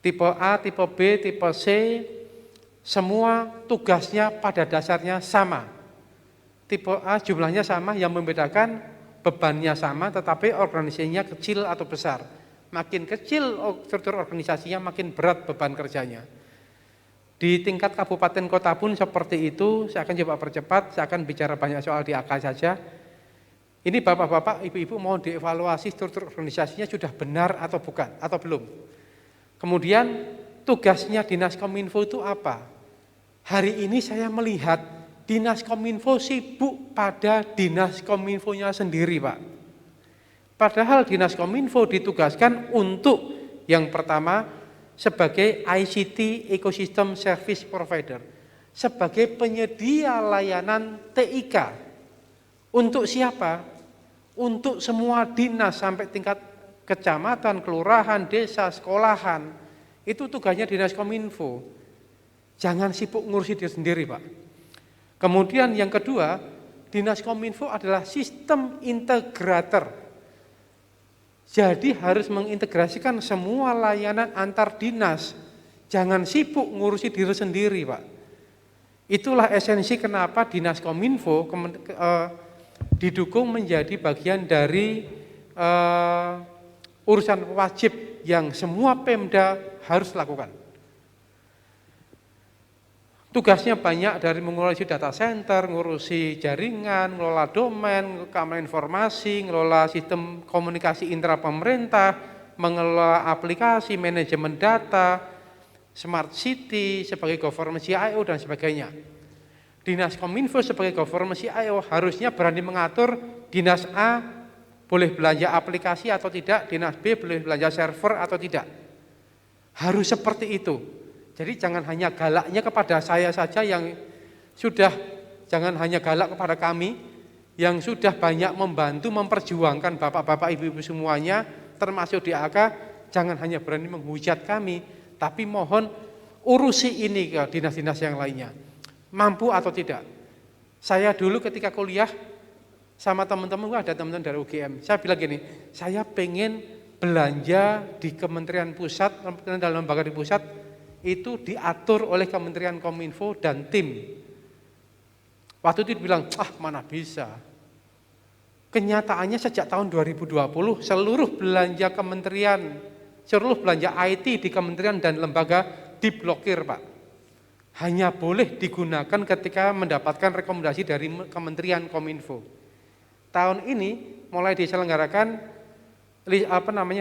Tipe A, tipe B, tipe C, semua tugasnya pada dasarnya sama. Tipe A jumlahnya sama, yang membedakan bebannya sama, tetapi organisasinya kecil atau besar. Makin kecil struktur organisasinya, makin berat beban kerjanya. Di tingkat kabupaten kota pun seperti itu. Saya akan coba percepat, saya akan bicara banyak soal di AK saja. Ini bapak-bapak, ibu-ibu mau dievaluasi struktur organisasinya sudah benar atau bukan, atau belum. Kemudian tugasnya Dinas Kominfo itu apa? Hari ini saya melihat Dinas Kominfo sibuk pada Dinas Kominfonya sendiri, Pak. Padahal Dinas Kominfo ditugaskan untuk yang pertama sebagai ICT Ecosystem Service Provider, sebagai penyedia layanan TIK. Untuk siapa? Untuk semua dinas sampai tingkat kecamatan, kelurahan, desa, sekolahan. Itu tugasnya Dinas Kominfo. Jangan sibuk ngurusi diri sendiri, Pak. Kemudian yang kedua, Dinas Kominfo adalah sistem integrator. Jadi harus mengintegrasikan semua layanan antar dinas. Jangan sibuk ngurusi diri sendiri, Pak. Itulah esensi kenapa Dinas Kominfo didukung menjadi bagian dari urusan wajib yang semua Pemda harus lakukan. Tugasnya banyak, dari mengurusi data center, ngurusi jaringan, ngelola domain, keamanan informasi, ngelola sistem komunikasi intra pemerintah, mengelola aplikasi, manajemen data, smart city, sebagai government CIO dan sebagainya. Dinas Kominfo sebagai government CIO harusnya berani mengatur Dinas A boleh belanja aplikasi atau tidak, Dinas B boleh belanja server atau tidak. Harus seperti itu. Jadi jangan hanya galaknya kepada saya saja yang sudah, jangan hanya galak kepada kami yang sudah banyak membantu memperjuangkan bapak-bapak ibu-ibu semuanya termasuk di AK, jangan hanya berani menghujat kami, tapi mohon urusi ini ke dinas-dinas yang lainnya. Mampu atau tidak. Saya dulu ketika kuliah sama teman-teman, ada teman-teman dari UGM, saya bilang gini, saya pengen belanja di Kementerian Pusat, dalam lembaga di pusat, itu diatur oleh Kementerian Kominfo dan tim. Waktu itu dibilang, mana bisa. Kenyataannya sejak tahun 2020, seluruh belanja kementerian, seluruh belanja IT di kementerian dan lembaga diblokir, Pak. Hanya boleh digunakan ketika mendapatkan rekomendasi dari Kementerian Kominfo. Tahun ini mulai diselenggarakan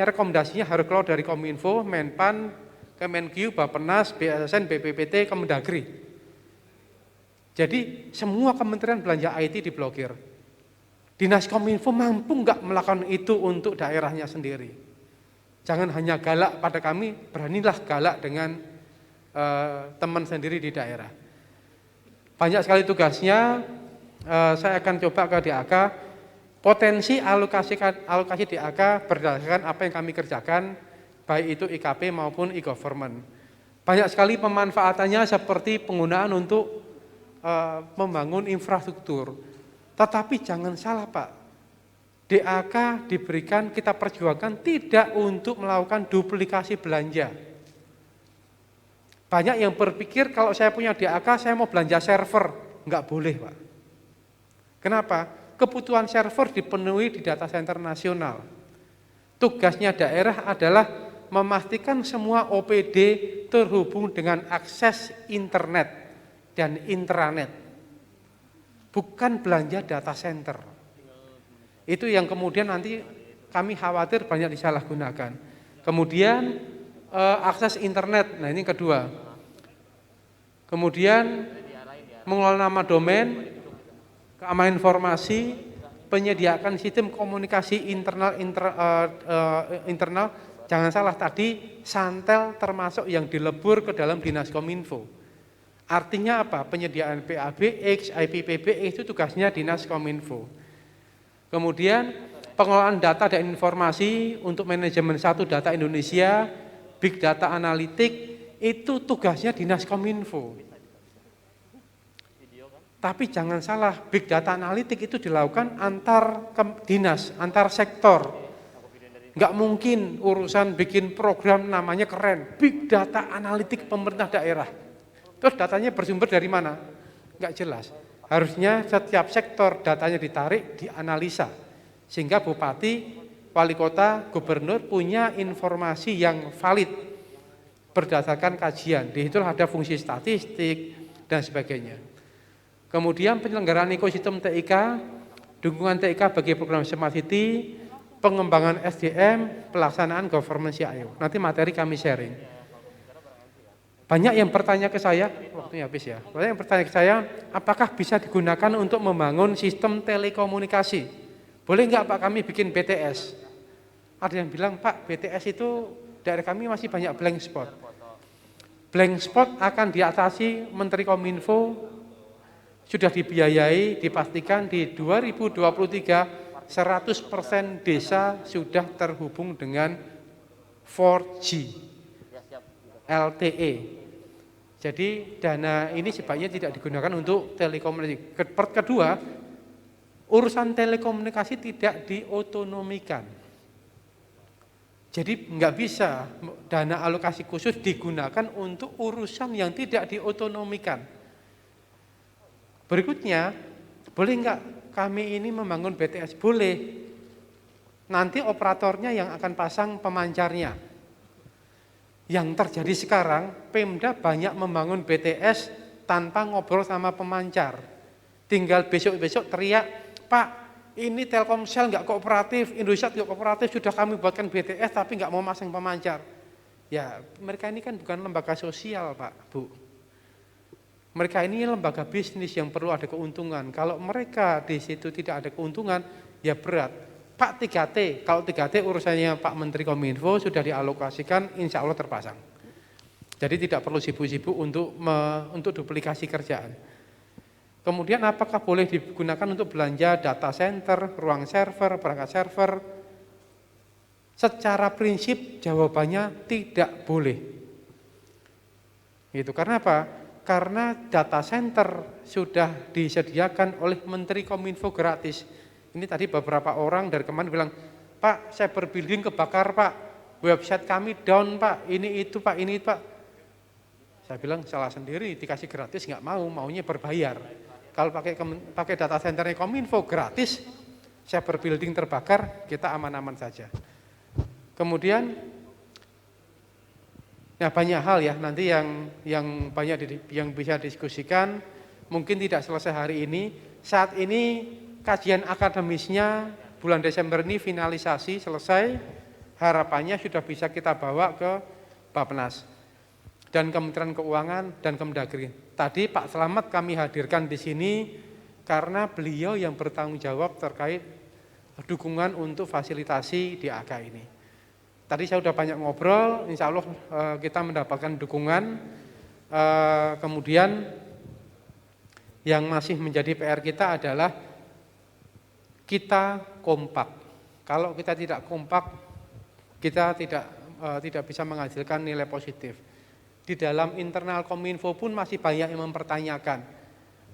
rekomendasinya harus keluar dari Kominfo, Menpan, Kemenkyu, Bappenas, BSSN, BPPT, Kemendagri. Jadi semua kementerian belanja IT diblokir. Dinas Kominfo mampu nggak melakukan itu untuk daerahnya sendiri. Jangan hanya galak pada kami, beranilah galak dengan teman sendiri di daerah. Banyak sekali tugasnya, saya akan coba ke DAK. Potensi alokasi DAK berdasarkan apa yang kami kerjakan, baik itu IKP maupun e-government. Banyak sekali pemanfaatannya seperti penggunaan untuk membangun infrastruktur. Tetapi jangan salah Pak, DAK diberikan, kita perjuangkan tidak untuk melakukan duplikasi belanja. Banyak yang berpikir kalau saya punya DAK, saya mau belanja server. Enggak boleh Pak. Kenapa? Kebutuhan server dipenuhi di data center nasional. Tugasnya daerah adalah memastikan semua OPD terhubung dengan akses internet dan intranet. Bukan belanja data center. Itu yang kemudian nanti kami khawatir banyak disalahgunakan. Kemudian akses internet, nah ini kedua. Kemudian mengelola nama domain, keamanan informasi, penyediaan sistem komunikasi internal, jangan salah tadi santel termasuk yang dilebur ke dalam Dinas Kominfo. Artinya apa? Penyediaan PABX, IPPBX itu tugasnya Dinas Kominfo. Kemudian pengelolaan data dan informasi untuk manajemen satu data Indonesia, big data analitik itu tugasnya Dinas Kominfo. Tapi jangan salah, big data analitik itu dilakukan antar dinas, antar sektor. Enggak mungkin urusan bikin program namanya keren, big data analitik pemerintah daerah. Terus datanya bersumber dari mana? Enggak jelas. Harusnya setiap sektor datanya ditarik, dianalisa. Sehingga bupati, wali kota, gubernur punya informasi yang valid berdasarkan kajian. Di situlah ada fungsi statistik dan sebagainya. Kemudian penyelenggaraan ekosistem TIK, dukungan TIK bagi program Smart City, pengembangan SDM, pelaksanaan governance CIO. Nanti materi kami sharing. Banyak yang bertanya ke saya, waktunya habis ya. Banyak yang bertanya ke saya, apakah bisa digunakan untuk membangun sistem telekomunikasi? Boleh enggak Pak kami bikin BTS? Ada yang bilang, Pak BTS itu daerah kami masih banyak blank spot. Blank spot akan diatasi Menteri Kominfo, sudah dibiayai, dipastikan di 2023 100% desa sudah terhubung dengan 4G LTE. Jadi dana ini sebaiknya tidak digunakan untuk telekomunikasi. Kedua, urusan telekomunikasi tidak diotonomikan. Jadi nggak bisa dana alokasi khusus digunakan untuk urusan yang tidak diotonomikan. Berikutnya, boleh enggak kami ini membangun BTS? Boleh. Nanti operatornya yang akan pasang pemancarnya. Yang terjadi sekarang, Pemda banyak membangun BTS tanpa ngobrol sama pemancar. Tinggal besok-besok teriak, Pak, ini Telkomsel enggak kooperatif, Indosat enggak kooperatif, sudah kami buatkan BTS tapi enggak mau masang pemancar. Ya, mereka ini kan bukan lembaga sosial, Pak, Bu. Mereka ini lembaga bisnis yang perlu ada keuntungan. Kalau mereka di situ tidak ada keuntungan, ya berat. Pak 3T, kalau 3T urusannya Pak Menteri Kominfo sudah dialokasikan, insya Allah terpasang. Jadi tidak perlu sibuk-sibuk untuk duplikasi kerjaan. Kemudian apakah boleh digunakan untuk belanja data center, ruang server, perangkat server? Secara prinsip jawabannya tidak boleh. Itu karena apa? Karena data center sudah disediakan oleh Menteri Kominfo gratis. Ini tadi beberapa orang dari kemarin bilang, Pak, cyber building kebakar Pak, website kami down Pak, ini itu Pak, ini itu Pak. Saya bilang salah sendiri, dikasih gratis nggak mau, maunya berbayar. Kalau pakai data centernya Kominfo gratis, cyber building terbakar, kita aman-aman saja. Kemudian nah banyak hal ya nanti yang banyak yang bisa diskusikan, mungkin tidak selesai hari ini. Saat ini kajian akademisnya bulan Desember ini finalisasi selesai, harapannya sudah bisa kita bawa ke Bappenas dan Kementerian Keuangan dan Kemdagri. Tadi Pak Slamet kami hadirkan di sini karena beliau yang bertanggung jawab terkait dukungan untuk fasilitasi DAK ini. Tadi saya sudah banyak ngobrol, insya Allah kita mendapatkan dukungan. Kemudian yang masih menjadi PR kita adalah kita kompak. Kalau kita tidak kompak, kita tidak bisa menghasilkan nilai positif. Di dalam internal Kominfo pun masih banyak yang mempertanyakan,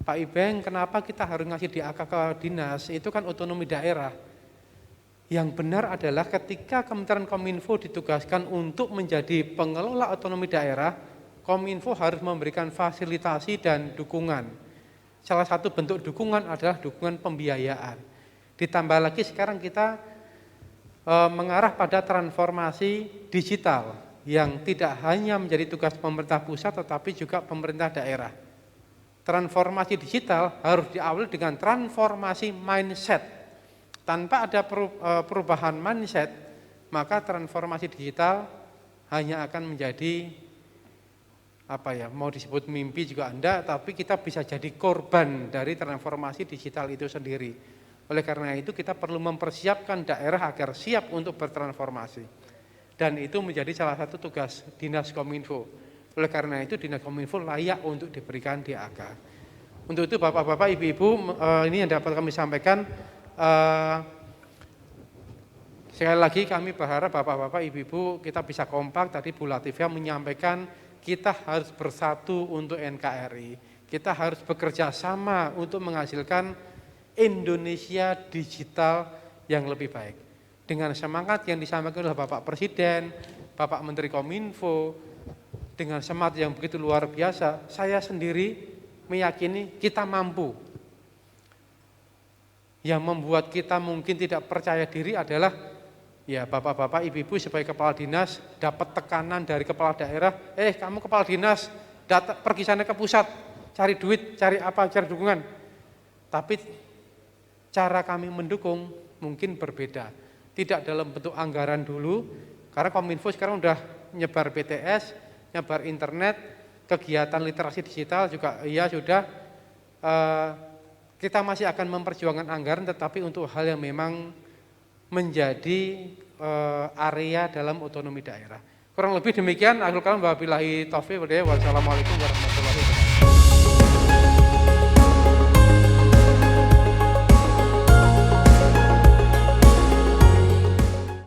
Pak Ibeng, kenapa kita harus ngasih DAK ke dinas? Itu kan otonomi daerah. Yang benar adalah ketika Kementerian Kominfo ditugaskan untuk menjadi pengelola otonomi daerah, Kominfo harus memberikan fasilitasi dan dukungan. Salah satu bentuk dukungan adalah dukungan pembiayaan. Ditambah lagi sekarang kita mengarah pada transformasi digital yang tidak hanya menjadi tugas pemerintah pusat tetapi juga pemerintah daerah. Transformasi digital harus diawali dengan transformasi mindset. Tanpa ada perubahan mindset, maka transformasi digital hanya akan menjadi mau disebut mimpi juga enggak, tapi kita bisa jadi korban dari transformasi digital itu sendiri. Oleh karena itu kita perlu mempersiapkan daerah agar siap untuk bertransformasi. Dan itu menjadi salah satu tugas Dinas Kominfo. Oleh karena itu Dinas Kominfo layak untuk diberikan DAK. Untuk itu Bapak-bapak, Ibu-ibu, ini yang dapat kami sampaikan. Sekali lagi kami berharap Bapak-bapak, Ibu-ibu kita bisa kompak. Tadi Bu Latifah menyampaikan kita harus bersatu untuk NKRI. Kita harus bekerja sama untuk menghasilkan Indonesia digital yang lebih baik. Dengan semangat yang disampaikan oleh Bapak Presiden, Bapak Menteri Kominfo, dengan semangat yang begitu luar biasa, saya sendiri meyakini kita mampu. Yang membuat kita mungkin tidak percaya diri adalah ya Bapak-bapak, Ibu-ibu sebagai kepala dinas dapat tekanan dari kepala daerah, kamu kepala dinas, pergi sana ke pusat, cari duit, cari dukungan. Tapi cara kami mendukung mungkin berbeda. Tidak dalam bentuk anggaran dulu, karena Kominfo sekarang udah nyebar BTS, nyebar internet, kegiatan literasi digital juga sudah. Kita masih akan memperjuangkan anggaran, tetapi untuk hal yang memang menjadi area dalam otonomi daerah. Kurang lebih demikian. Akhirul kalam wabillahi taufiq wal hidayah. Wassalamualaikum warahmatullahi wabarakatuh.